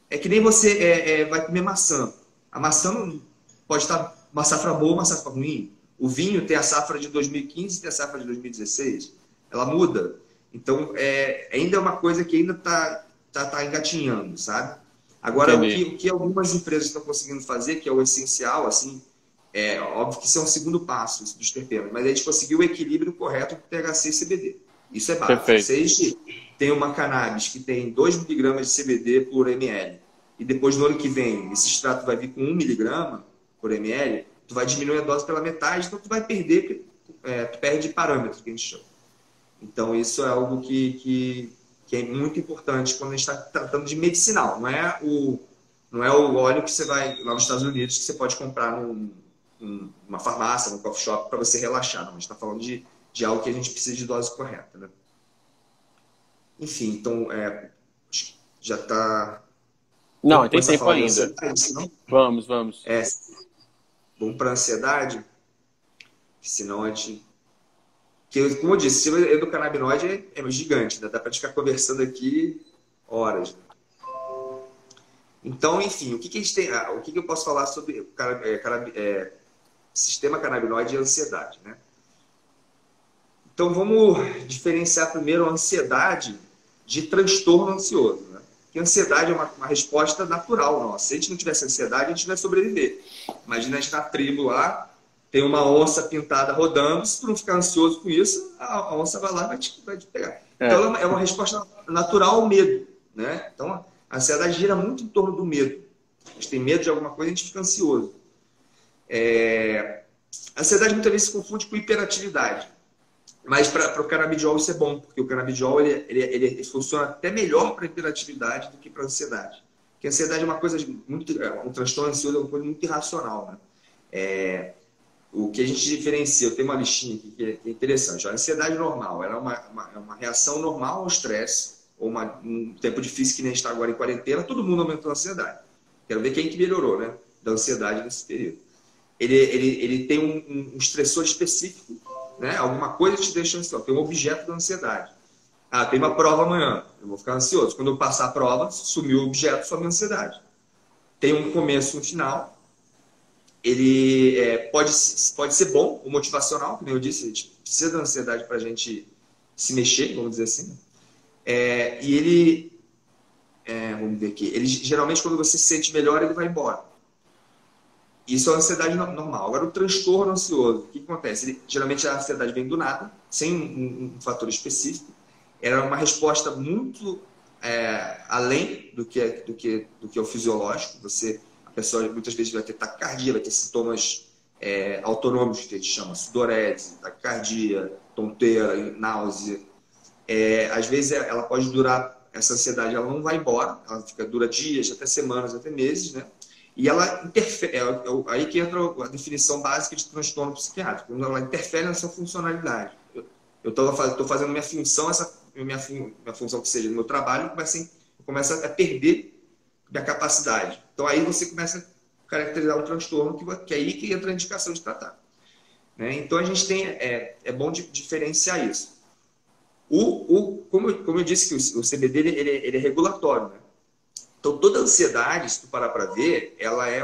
É que nem você vai comer maçã. A maçã não pode estar uma safra boa ou uma safra ruim. O vinho tem a safra de 2015 e tem a safra de 2016. Ela muda. Então, ainda é uma coisa que ainda está engatinhando, sabe? Agora, o que algumas empresas estão conseguindo fazer, que é o essencial, assim, óbvio que isso é um segundo passo dos terpenos, mas a gente conseguiu o equilíbrio correto entre THC e CBD. Isso é básico. Perfeito. Se a gente tem uma cannabis que tem 2 miligramas de CBD por ml, e depois no ano que vem esse extrato vai vir com 1 miligrama por ml, tu vai diminuir a dose pela metade, então tu vai perder, tu perde parâmetro, que a gente chama. Então, isso é algo que é muito importante quando a gente está tratando de medicinal. Não é o óleo que você vai lá nos Estados Unidos, que você pode comprar numa farmácia, num coffee shop, para você relaxar. Não, a gente está falando de algo que a gente precisa de dose correta. Né? Enfim, então, já está... Não, tem tempo ainda. Vamos. Vamos para a ansiedade, senão a gente... Que, como eu disse, o endocannabinoide é gigante, né? Dá para ficar conversando aqui horas. Então, enfim, o que a gente tem? O que eu posso falar sobre sistema canabinoide e ansiedade, né? Então, vamos diferenciar primeiro a ansiedade de transtorno ansioso, né? Porque a ansiedade é uma resposta natural nossa. Se a gente não tivesse ansiedade, a gente não ia sobreviver. Imagina a gente na tribo lá, tem uma onça pintada rodando, se tu não ficar ansioso com isso, a onça vai lá e vai te pegar. Então, é uma resposta natural ao medo, né? Então, a ansiedade gira muito em torno do medo. A gente tem medo de alguma coisa, a gente fica ansioso. A ansiedade muitas vezes se confunde com hiperatividade. Mas para o canabidiol isso é bom, porque o canabidiol ele funciona até melhor para hiperatividade do que para ansiedade. Porque a ansiedade é uma coisa muito... um transtorno ansioso é uma coisa muito irracional, né? O que a gente diferencia, eu tenho uma listinha aqui que é interessante. A ansiedade normal, ela é uma reação normal ao estresse, ou um tempo difícil que nem a gente está agora em quarentena, todo mundo aumentou a ansiedade. Quero ver quem que melhorou, né, da ansiedade nesse período. Ele tem um estressor específico, né, alguma coisa te deixa ansioso, tem um objeto da ansiedade. Tem uma prova amanhã, eu vou ficar ansioso. Quando eu passar a prova, sumiu o objeto, some a ansiedade. Tem um começo e um final. Ele pode ser bom, ou motivacional, como eu disse, a gente precisa da ansiedade para a gente se mexer, vamos dizer assim. E ele, vamos ver aqui, ele geralmente quando você se sente melhor, ele vai embora. Isso é a ansiedade normal. Agora, o transtorno ansioso, o que acontece? Geralmente a ansiedade vem do nada, sem um fator específico. Era uma resposta muito além do que é o fisiológico. A pessoa muitas vezes vai ter taquicardia, vai ter sintomas autonômicos, que a gente chama sudorese, taquicardia, tonteira, náusea. Às vezes ela pode durar, essa ansiedade ela não vai embora, ela dura dias, até semanas, até meses, né? E ela interfere, aí que entra a definição básica de transtorno psiquiátrico, quando ela interfere na sua funcionalidade. Eu estou fazendo minha função, minha função que seja no meu trabalho, eu começo a perder minha capacidade. Então aí você começa a caracterizar o transtorno, que é aí que entra a indicação de tratar. Né? Então a gente tem, é bom diferenciar isso. Como eu disse que o CBD ele é regulatório, né? Então toda ansiedade, se tu parar para ver, ela é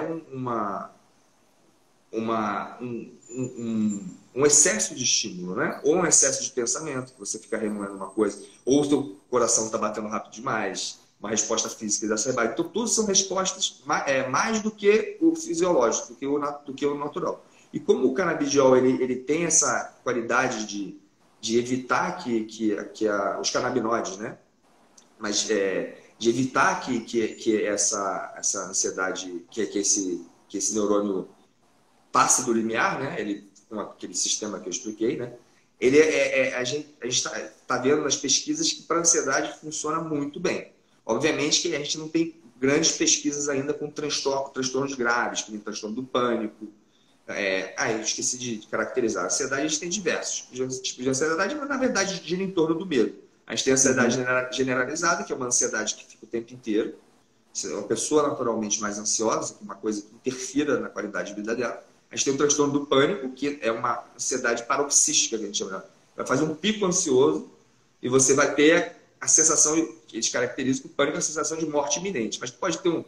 um excesso de estímulo, né? Ou um excesso de pensamento, que você fica remoendo uma coisa, ou o seu coração está batendo rápido demais, uma resposta física exacerbada. Então, tudo são respostas mais do que o fisiológico, do que o natural. E como o canabidiol ele tem essa qualidade de evitar os canabinoides, né? Mas de evitar que essa ansiedade, que esse neurônio passe do limiar, né? Ele, com aquele sistema que eu expliquei, né? A gente está vendo nas pesquisas que para a ansiedade funciona muito bem. Obviamente que a gente não tem grandes pesquisas ainda com transtornos graves, que nem transtorno do pânico. Eu esqueci de caracterizar. A ansiedade a gente tem diversos tipos de ansiedade, mas na verdade gira em torno do medo. A gente tem a ansiedade generalizada, que é uma ansiedade que fica o tempo inteiro. Uma pessoa naturalmente mais ansiosa, uma coisa que interfira na qualidade de vida dela. A gente tem o transtorno do pânico, que é uma ansiedade paroxística, que a gente chama. Vai fazer um pico ansioso e você vai ter a sensação, que eles caracterizam o pânico, a sensação de morte iminente. Mas pode ter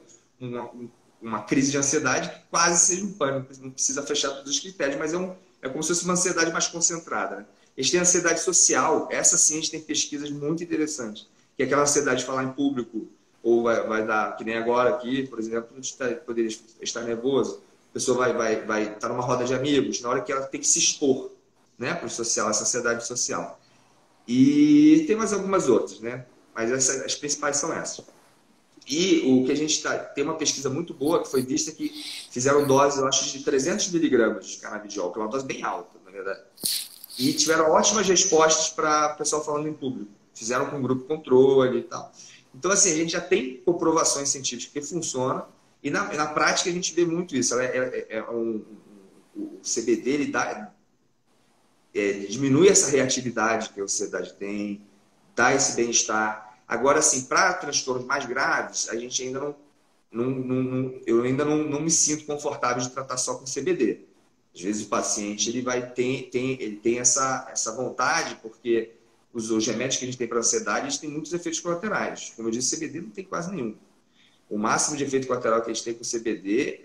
uma crise de ansiedade que quase seja um pânico. Não precisa fechar todos os critérios, mas é como se fosse uma ansiedade mais concentrada. Né? A gente tem a ansiedade social. Essa sim a gente tem pesquisas muito interessantes. Que é aquela ansiedade de falar em público, ou vai dar, que nem agora aqui, por exemplo, poderia estar nervoso. A pessoa vai estar numa roda de amigos, na hora que ela tem que se expor, né, para o social, essa ansiedade social. E tem mais algumas outras, né? Mas as principais são essas. E o que a gente tem uma pesquisa muito boa que foi vista que fizeram doses, eu acho, de 300 miligramas de canabidiol, que é uma dose bem alta, na verdade. E tiveram ótimas respostas para o pessoal falando em público. Fizeram com grupo controle e tal. Então, assim, a gente já tem comprovações científicas que funciona. E na prática a gente vê muito isso. O CBD ele diminui essa reatividade que a ansiedade tem, dá esse bem-estar. Agora, assim, para transtornos mais graves, a gente ainda eu ainda não me sinto confortável de tratar só com CBD. Às vezes o paciente ele tem essa vontade, porque os remédios que a gente tem para ansiedade, eles têm muitos efeitos colaterais. Como eu disse, CBD não tem quase nenhum. O máximo de efeito colateral que a gente tem com o CBD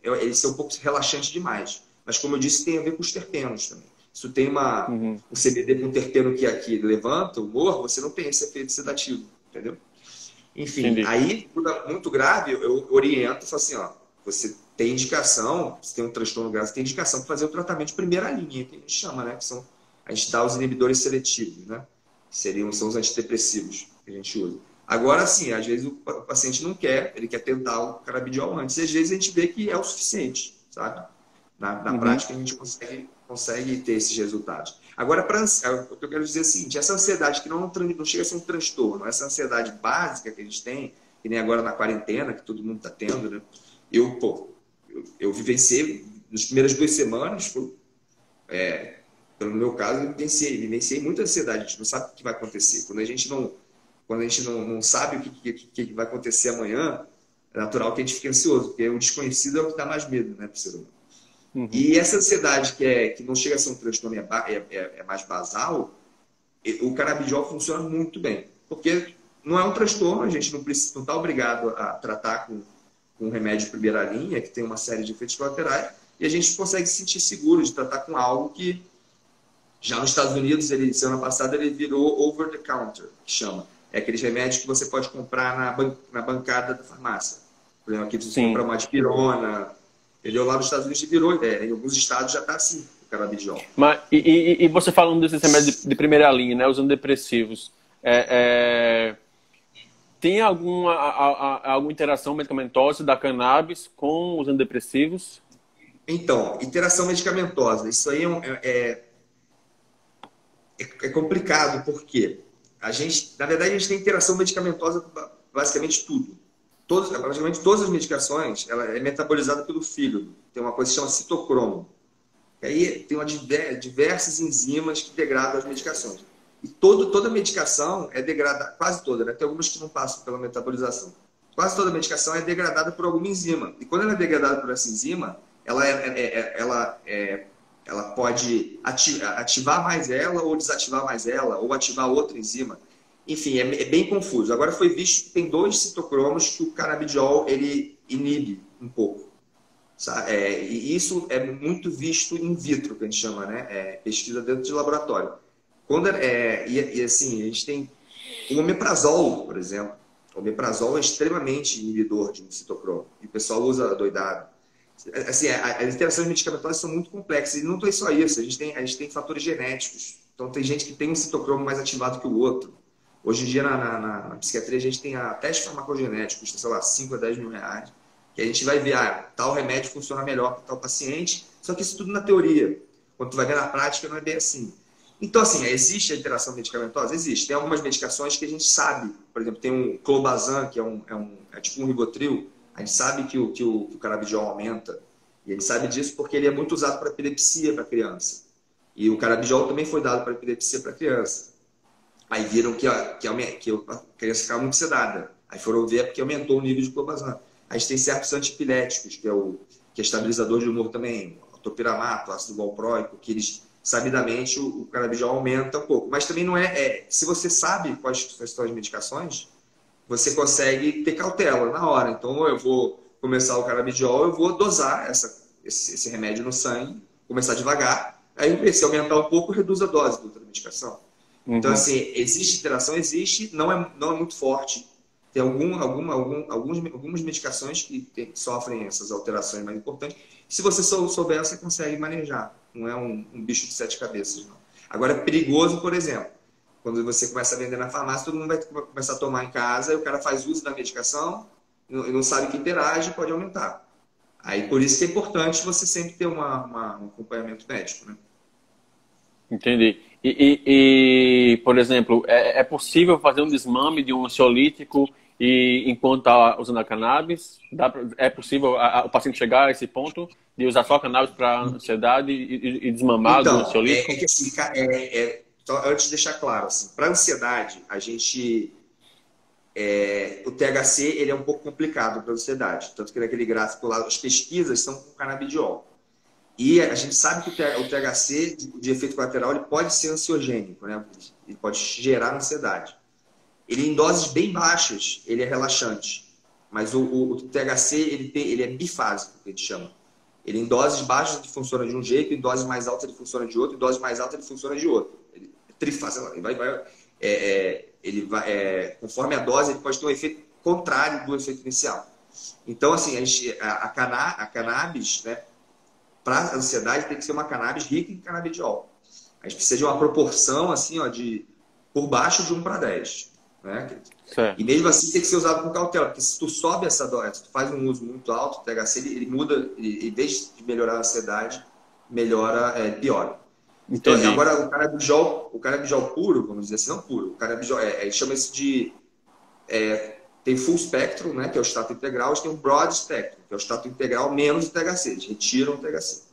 ele ser um pouco relaxante demais. Mas, como eu disse, tem a ver com os terpenos também. Se tu tem um CBD com terpeno que aqui levanta o humor, você não tem esse efeito sedativo, entendeu? Enfim, Entendi. aí, muito grave, eu oriento, falo assim, ó, você tem indicação, você tem um transtorno grave, você tem indicação para fazer o tratamento de primeira linha, que a gente chama, né? Que a gente dá os inibidores seletivos, né? São os antidepressivos que a gente usa. Agora, sim, às vezes o paciente não quer, ele quer tentar o canabidiol antes, e às vezes a gente vê que é o suficiente, sabe? Na prática, a gente consegue ter esses resultados. Agora, o que eu quero dizer é o seguinte, essa ansiedade que não chega a ser um transtorno, essa ansiedade básica que a gente tem, que nem agora na quarentena, que todo mundo está tendo, né? Eu vivenciei, nas primeiras 2 semanas, no meu caso, eu vivenciei muita ansiedade, a gente não sabe o que vai acontecer. Quando a gente não sabe o que vai acontecer amanhã, é natural que a gente fique ansioso, porque o desconhecido é o que dá mais medo, né, para o ser humano. E essa ansiedade que não chega a ser um transtorno, é mais basal, o canabidiol funciona muito bem. Porque não é um transtorno, a gente não está obrigado a tratar com um remédio de primeira linha, que tem uma série de efeitos colaterais, e a gente consegue se sentir seguro de tratar com algo que, já nos Estados Unidos, semana passada, ele virou over the counter, que chama. É aqueles remédios que você pode comprar na bancada da farmácia. Por exemplo, aqui você compra uma dipirona, entendeu? Lá nos Estados Unidos virou, em alguns estados já está assim, o canabidiol. Mas, e você falando desses remédios de primeira linha, né, os antidepressivos, tem alguma interação medicamentosa da cannabis com os antidepressivos? Então, interação medicamentosa, isso aí é complicado, porque na verdade, a gente tem interação medicamentosa basicamente tudo. Praticamente todas as medicações, ela é metabolizada pelo fígado. Tem uma coisa que se chama citocromo. E aí tem diversas enzimas que degradam as medicações. E toda medicação é degradada, quase toda, né? Tem algumas que não passam pela metabolização. Quase toda medicação é degradada por alguma enzima. E quando ela é degradada por essa enzima, ela pode ativar mais ela ou desativar mais ela, ou ativar outra enzima. Enfim, é bem confuso. Agora foi visto que tem 2 citocromos que o canabidiol ele inibe um pouco. E isso é muito visto in vitro, que a gente chama, né? Pesquisa dentro de laboratório. Assim, a gente tem o omeprazol, por exemplo. O omeprazol é extremamente inibidor de citocromo. E o pessoal usa doidado. Assim, as interações medicamentosas são muito complexas. E não é só isso. A gente tem fatores genéticos. Então, tem gente que tem um citocromo mais ativado que o outro. Hoje em dia, na psiquiatria, a gente tem teste farmacogenético, custa, sei lá, 5 a 10 mil reais. Que a gente vai ver, tal remédio funciona melhor para tal paciente. Só que isso tudo na teoria. Quando tu vai ver na prática, não é bem assim. Então, assim, existe a interação medicamentosa? Existe. Tem algumas medicações que a gente sabe. Por exemplo, tem um clobazam, que é tipo um Rivotril. A gente sabe que o canabidiol aumenta. E a gente sabe disso porque ele é muito usado para epilepsia para criança. E o canabidiol também foi dado para epilepsia para criança. Aí viram que a criança ficava muito sedada. Aí foram ver porque aumentou o nível de clobazam. A gente tem certos antiepiléticos, que é estabilizador de humor também. O topiramato, ácido valproico, que eles, sabidamente, o canabidiol aumenta um pouco. Mas também não se você sabe quais são as medicações, você consegue ter cautela na hora. Então, eu vou começar o canabidiol, eu vou dosar esse remédio no sangue, começar devagar. Aí, se aumentar um pouco, reduz a dose da outra medicação. Então, assim, existe interação, existe, não é muito forte. Tem algumas medicações que sofrem essas alterações mais importantes. Se você souber, você consegue manejar. Não é um bicho de 7 cabeças, não. Agora, é perigoso, por exemplo, quando você começa a vender na farmácia, todo mundo vai começar a tomar em casa, e o cara faz uso da medicação e não sabe que interage, pode aumentar. Aí, por isso que é importante você sempre ter um acompanhamento médico, né? Entendi. Por exemplo, é possível fazer um desmame de um ansiolítico enquanto está usando a cannabis? É possível o paciente chegar a esse ponto de usar só a cannabis para ansiedade e desmamar do ansiolítico? Que assim, então, antes de deixar claro, assim, para ansiedade, a gente... o THC ele é um pouco complicado para ansiedade. Tanto que naquele gráfico lá, as pesquisas são com canabidiol. E a gente sabe que o THC, de efeito colateral, ele pode ser ansiogênico, né? Ele pode gerar ansiedade. Ele, em doses bem baixas, ele é relaxante. Mas o THC, ele é bifásico, que a gente chama. Ele, em doses baixas, ele funciona de um jeito, em doses mais altas, ele funciona de outro, em doses mais altas, ele funciona de outro. Ele é trifásico. Conforme a dose, ele pode ter um efeito contrário do efeito inicial. Então, assim, a cannabis, né? Para ansiedade tem que ser uma cannabis rica em canabidiol. A gente precisa de uma proporção assim, por baixo de 1 para 10. Né? E mesmo assim tem que ser usado com cautela, porque se tu sobe essa dose, se tu faz um uso muito alto, o THC ele muda, em vez de melhorar a ansiedade, piora. Então, agora o canabidiol puro, vamos dizer assim, não puro, o canabidiol, chama isso de... tem full spectrum, né, que é o extrato integral, e tem um broad spectrum, que é o extrato integral menos o THC, eles retiram o THC.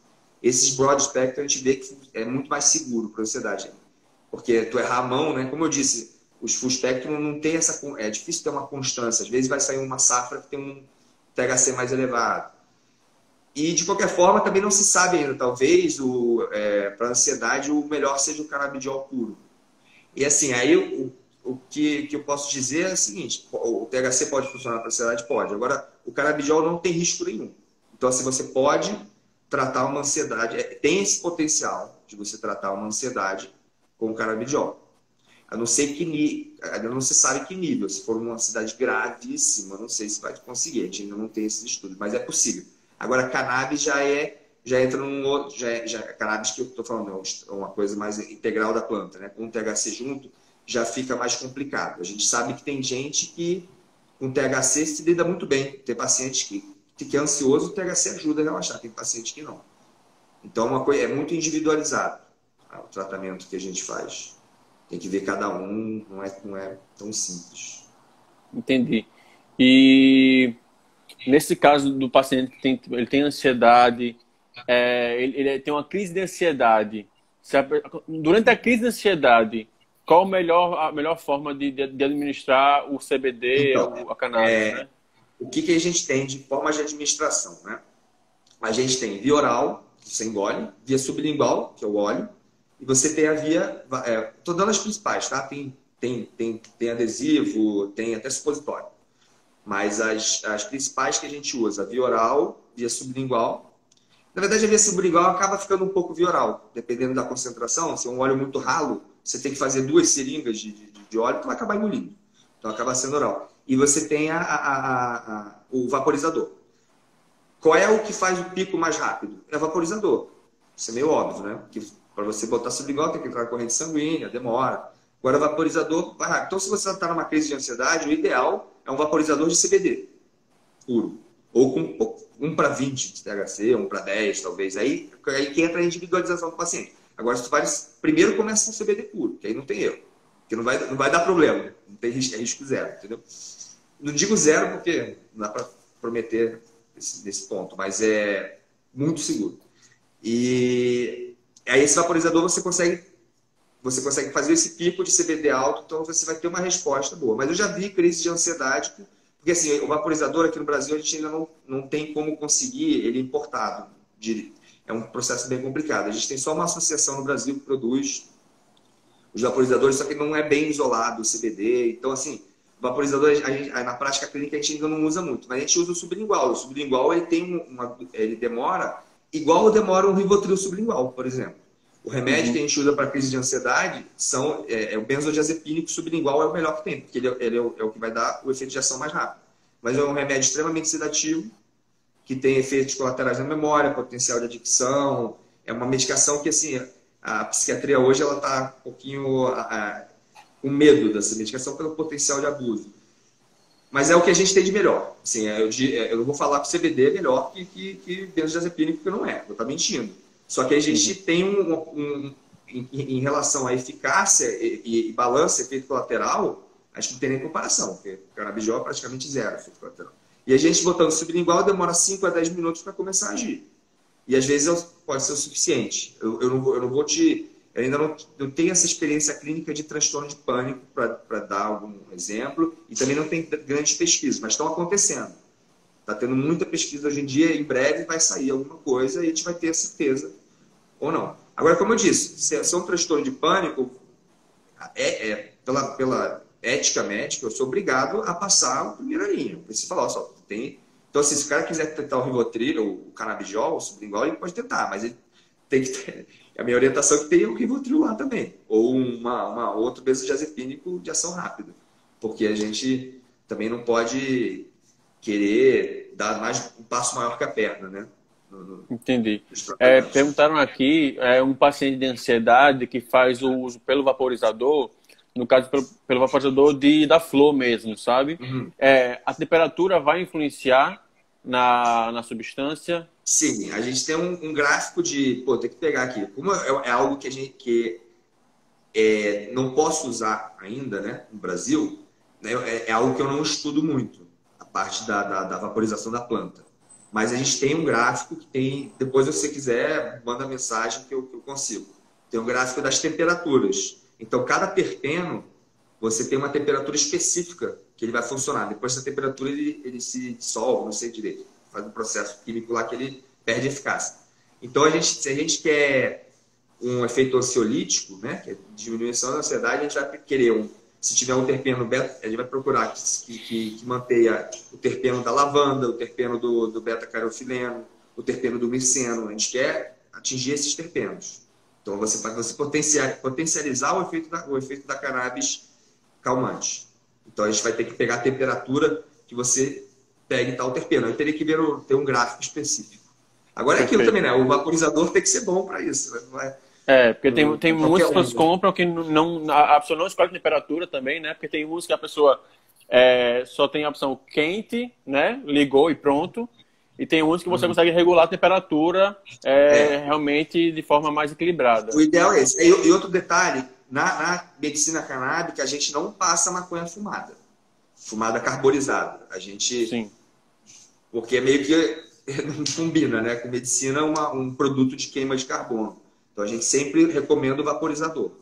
Esses broad spectrum a gente vê que é muito mais seguro para a ansiedade. Porque tu errar a mão, né, como eu disse, os full spectrum não tem é difícil ter uma constância. Às vezes vai sair uma safra que tem um THC mais elevado. E de qualquer forma também não se sabe ainda, talvez para a ansiedade o melhor seja o canabidiol puro. E assim, aí o que eu posso dizer é o seguinte: o THC pode funcionar para a ansiedade? Pode. Agora, o canabidiol não tem risco nenhum. Então, assim, você pode tratar uma ansiedade, tem esse potencial de você tratar uma ansiedade com o canabidiol. A não ser ainda não se sabe que nível. Se for uma ansiedade gravíssima, não sei se vai conseguir. A gente ainda não tem esses estudos, mas é possível. Agora, cannabis já entra num outro... Cannabis que eu estou falando é uma coisa mais integral da planta, né? Com o THC junto, já fica mais complicado. A gente sabe que tem gente que com THC se lida muito bem. Tem paciente que é ansioso, o THC ajuda a relaxar. Tem paciente que não. Então, é muito individualizado o tratamento que a gente faz. Tem que ver cada um, não é tão simples. Entendi. E nesse caso do paciente que ele tem ansiedade, ele tem uma crise de ansiedade. Durante a crise de ansiedade, qual a melhor forma de administrar o CBD, então, a cannabis? Né? O que a gente tem de forma de administração? Né? A gente tem via oral, que você engole, via sublingual, que é o óleo, e você tem a via... Estou dando as principais, tá? Tem adesivo, tem até supositório. Mas as principais que a gente usa, via oral, via sublingual. Na verdade, a via sublingual acaba ficando um pouco via oral, dependendo da concentração. Se é um óleo muito ralo, você tem que fazer 2 seringas de óleo, tu vai acabar engolindo. Então, acaba sendo oral. e você tem o vaporizador. Qual é o que faz o pico mais rápido? É o vaporizador. Isso é meio óbvio, né? Que para você botar sublingual tem que entrar na corrente sanguínea, demora. Agora, o vaporizador vai rápido. Então, se você está numa crise de ansiedade, o ideal é um vaporizador de CBD puro. Ou com 1 para 20 de THC, 1 para 10, talvez. Aí que entra a individualização do paciente. Agora, se tu vai, primeiro começa com CBD puro, que aí não tem erro. Porque não vai dar problema. Não tem risco, é risco zero, entendeu? Não digo zero porque não dá para prometer nesse ponto, mas é muito seguro. E aí esse vaporizador você consegue fazer esse pico de CBD alto, então você vai ter uma resposta boa. Mas eu já vi crise de ansiedade, porque assim, o vaporizador aqui no Brasil a gente ainda não tem como conseguir ele importado. É um processo bem complicado. A gente tem só uma associação no Brasil que produz os vaporizadores, só que não é bem isolado o CBD. Então, assim, o vaporizador, na prática clínica, a gente ainda não usa muito, mas a gente usa o sublingual. O sublingual ele tem ele demora igual demora um Rivotril sublingual, por exemplo. O remédio que a gente usa para crise de ansiedade é o benzodiazepínico sublingual, é o melhor que tem, porque ele é o que vai dar o efeito de ação mais rápido. Mas é um remédio extremamente sedativo, que tem efeitos colaterais na memória, potencial de adicção. É uma medicação que, assim, a psiquiatria hoje ela está um pouquinho com medo dessa medicação pelo potencial de abuso. Mas é o que a gente tem de melhor. Assim, eu não vou falar que o CBD é melhor que benzodiazepínico, porque não é. Eu estou mentindo. Só que a gente tem em relação à eficácia e balança efeito colateral, a gente não tem nem comparação, porque o canabidiol é praticamente zero efeito colateral. E a gente botando sublingual demora 5 a 10 minutos para começar a agir. E às vezes pode ser o suficiente. Eu não vou te... Eu ainda não tenho essa experiência clínica de transtorno de pânico para dar algum exemplo, e também não tem grandes pesquisas, mas estão acontecendo. Está tendo muita pesquisa hoje em dia, em breve vai sair alguma coisa e a gente vai ter a certeza ou não. Agora, como eu disse, se é um transtorno de pânico, pela ética médica, eu sou obrigado a passar a primeira linha. Você falar, só tem... Então, assim, se o cara quiser tentar o Rivotril, ou o canabidiol, o sublingual, ele pode tentar, mas ele tem que ter... A minha orientação é que tenha o Rivotril lá também. Ou outro benzodiazepínico de ação rápida. Porque a gente também não pode querer dar um passo maior que a perna, né? Entendi. Perguntaram aqui, um paciente de ansiedade que faz o uso pelo vaporizador, no caso pelo vaporizador da flor mesmo, sabe? Uhum. A temperatura vai influenciar na substância? Sim, a gente tem um gráfico de... Pô, tem que pegar aqui. Como é algo que a gente não posso usar ainda, né, no Brasil, né, é algo que eu não estudo muito, a parte da vaporização da planta. Mas a gente tem um gráfico que tem... Depois, se você quiser, manda mensagem que eu consigo. Tem um gráfico das temperaturas. Então, cada terpeno, você tem uma temperatura específica que ele vai funcionar. Depois dessa temperatura, ele se dissolve, não sei direito. Faz um processo químico lá que ele perde eficácia. Então, se a gente quer um efeito ansiolítico, né, que é diminuição da ansiedade, a gente vai querer se tiver um terpeno beta, a gente vai procurar que mantenha o terpeno da lavanda, o terpeno do beta-carofileno, o terpeno do miceno. A gente quer atingir esses terpenos. Então, você potencializar o efeito da cannabis calmante. Então, a gente vai ter que pegar a temperatura que você pegue tal terpeno. Eu teria que ter um gráfico específico. Agora é aquilo também, né? O vaporizador tem que ser bom para isso. Não é... Porque tem muitas pessoas que compram que a pessoa não escolhe temperatura também, né? Porque tem uns que a pessoa só tem a opção quente, né? Ligou e pronto. E tem uns que você consegue regular a temperatura realmente de forma mais equilibrada. O ideal é esse. E outro detalhe, na medicina canábica, a gente não passa maconha fumada carbonizada. A gente... Sim. Porque é meio que não combina, né? Com medicina, um produto de queima de carbono. Então, a gente sempre recomenda o vaporizador.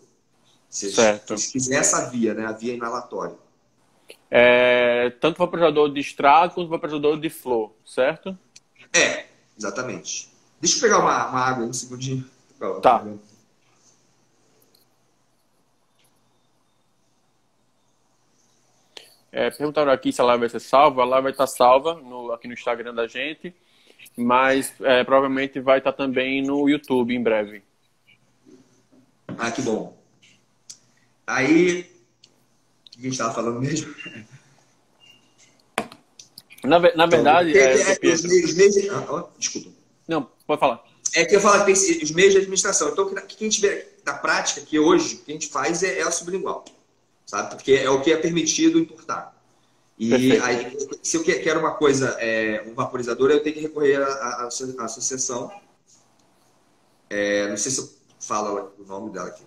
Certo. Se quiser essa via, né? A via inalatória. Tanto vaporizador de extrato quanto vaporizador de flor, certo? Exatamente. Deixa eu pegar uma água um segundinho. Tá. Perguntaram aqui se a live vai ser salva. A live vai estar salva aqui no Instagram da gente, mas provavelmente vai estar também no YouTube em breve. Ah, que bom. Aí, o que a gente estava falando mesmo? Na Então, verdade, Pedro... desculpa. Não, pode falar. É que eu falo que tem os meios de administração. Então, o que a gente vê na prática, que hoje, o que a gente faz é a sublingual, sabe? Porque é o que é permitido importar. E Perfeito. aí, se eu quero uma coisa, um vaporizador, eu tenho que recorrer à associação. Não sei se eu falo o nome dela aqui.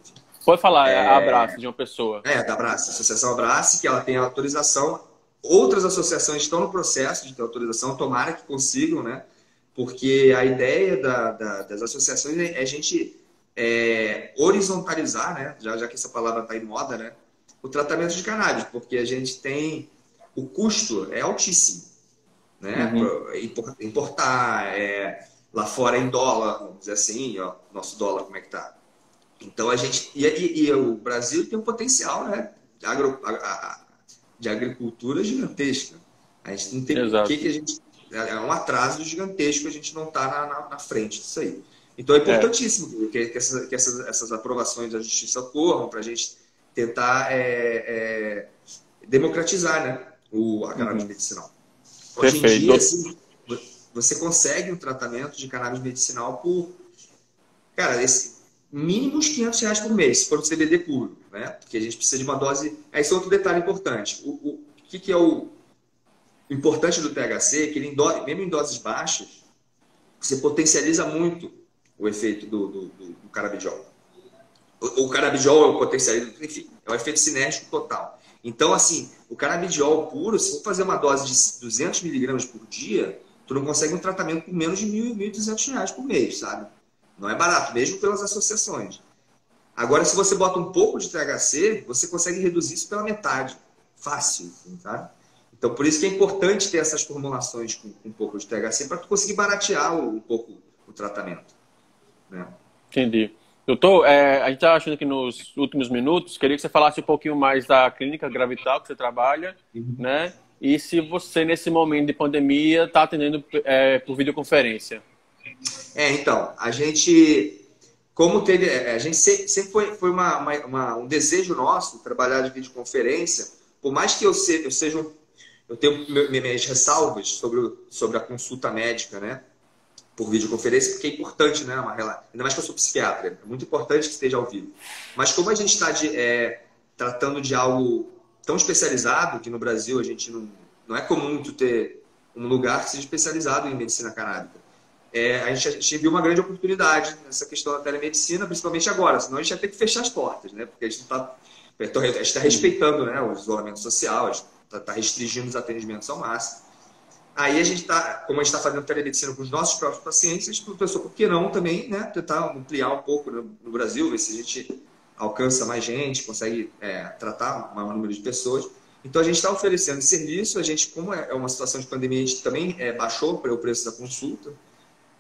Pode falar, abraço de uma pessoa. Da Abrace, a Associação Abrace, que ela tem autorização. Outras associações estão no processo de ter autorização, tomara que consigam, né? Porque a ideia das associações é a gente horizontalizar, né? Já que essa palavra está em moda, né? O tratamento de cannabis, porque a gente tem... O custo é altíssimo, né? Importar, lá fora em dólar, vamos dizer assim, ó, nosso dólar, como é que tá? Então a gente... E o Brasil tem um potencial, né? De agricultura gigantesca. A gente não tem por que a gente... É um atraso gigantesco, a gente não está na frente disso aí. Então é importantíssimo que essas aprovações da justiça ocorram para a gente tentar democratizar, né, a cannabis medicinal. Hoje em dia, assim, você consegue um tratamento de cannabis medicinal por, cara, mínimo uns R$500 por mês, se for um CBD puro, né? Porque a gente precisa de uma dose... Aí só outro detalhe importante. O que é o importante do THC é que ele, mesmo em doses baixas, você potencializa muito o efeito do canabidiol. O canabidiol potencializa, enfim, é um efeito sinérgico total. Então, assim, o canabidiol puro, se for fazer uma dose de 200 miligramas por dia, tu não consegue um tratamento por menos de R$1.000, R$1.200 por mês, sabe? Não é barato, mesmo pelas associações. Agora, se você bota um pouco de THC, você consegue reduzir isso pela metade. Fácil, sabe? Então, por isso que é importante ter essas formulações com um pouco de THC para tu conseguir baratear um pouco o tratamento, né? Entendi. Doutor, a gente está achando aqui nos últimos minutos, queria que você falasse um pouquinho mais da clínica Gravital que você trabalha, né? E se você, nesse momento de pandemia, está atendendo por videoconferência. Então, a gente, como teve, a gente sempre foi um desejo nosso trabalhar de videoconferência, por mais que eu tenho minhas ressalvas sobre a consulta médica, né? Por videoconferência, porque é importante, né? Ainda mais que eu sou psiquiatra, é muito importante que esteja ao vivo. Mas como a gente está tratando de algo tão especializado, que no Brasil a gente não é comum tu ter um lugar que seja especializado em medicina canábica, a gente viu uma grande oportunidade nessa questão da telemedicina, principalmente agora, senão a gente ia ter que fechar as portas, né? Porque a gente está respeitando, né, o isolamento social, a gente está restringindo os atendimentos ao máximo. Aí como a gente está fazendo telemedicina com os nossos próprios pacientes, a gente pensou, por que não também, né, tentar ampliar um pouco no Brasil, ver se a gente alcança mais gente, consegue tratar um maior número de pessoas. Então a gente está oferecendo serviço, a gente, como é uma situação de pandemia, a gente também baixou o preço da consulta,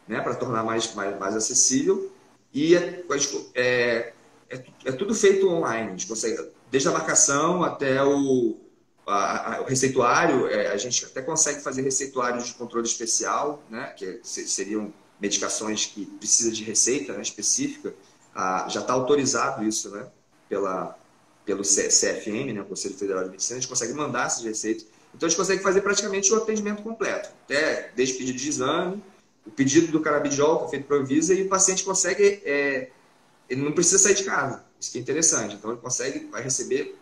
né, para tornar mais acessível. E é tudo feito online, a gente consegue, desde a marcação até o receituário, a gente até consegue fazer receituários de controle especial, né, que seriam medicações que precisam de receita, né, específica. Já está autorizado isso, né, pelo CFM, né, o Conselho Federal de Medicina. A gente consegue mandar essas receitas. Então a gente consegue fazer praticamente o atendimento completo, desde pedido de exame, o pedido do canabidiol, que é feito para a Anvisa, e o paciente consegue, ele não precisa sair de casa. Isso que é interessante. Então ele vai receber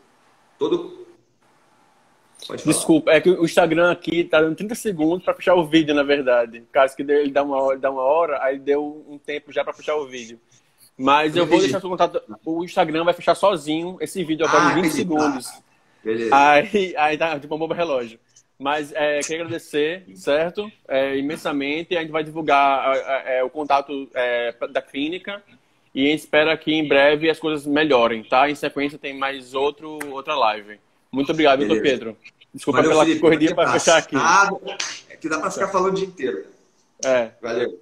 todo... Desculpa, é que o Instagram aqui tá dando 30 segundos para fechar o vídeo, na verdade. Caso que ele dá uma hora, aí deu um tempo já para fechar o vídeo. Mas eu vou deixar seu contato. O Instagram vai fechar sozinho esse vídeo agora em 20 segundos. Beleza. Aí tá tipo uma bomba relógio. Mas queria agradecer, certo? Imensamente. A gente vai divulgar o contato da clínica e a gente espera que em breve as coisas melhorem, tá? Em sequência tem mais outra live. Muito obrigado, doutor Pedro. Desculpa pela correria para fechar aqui. Que dá para ficar falando o dia inteiro. Valeu.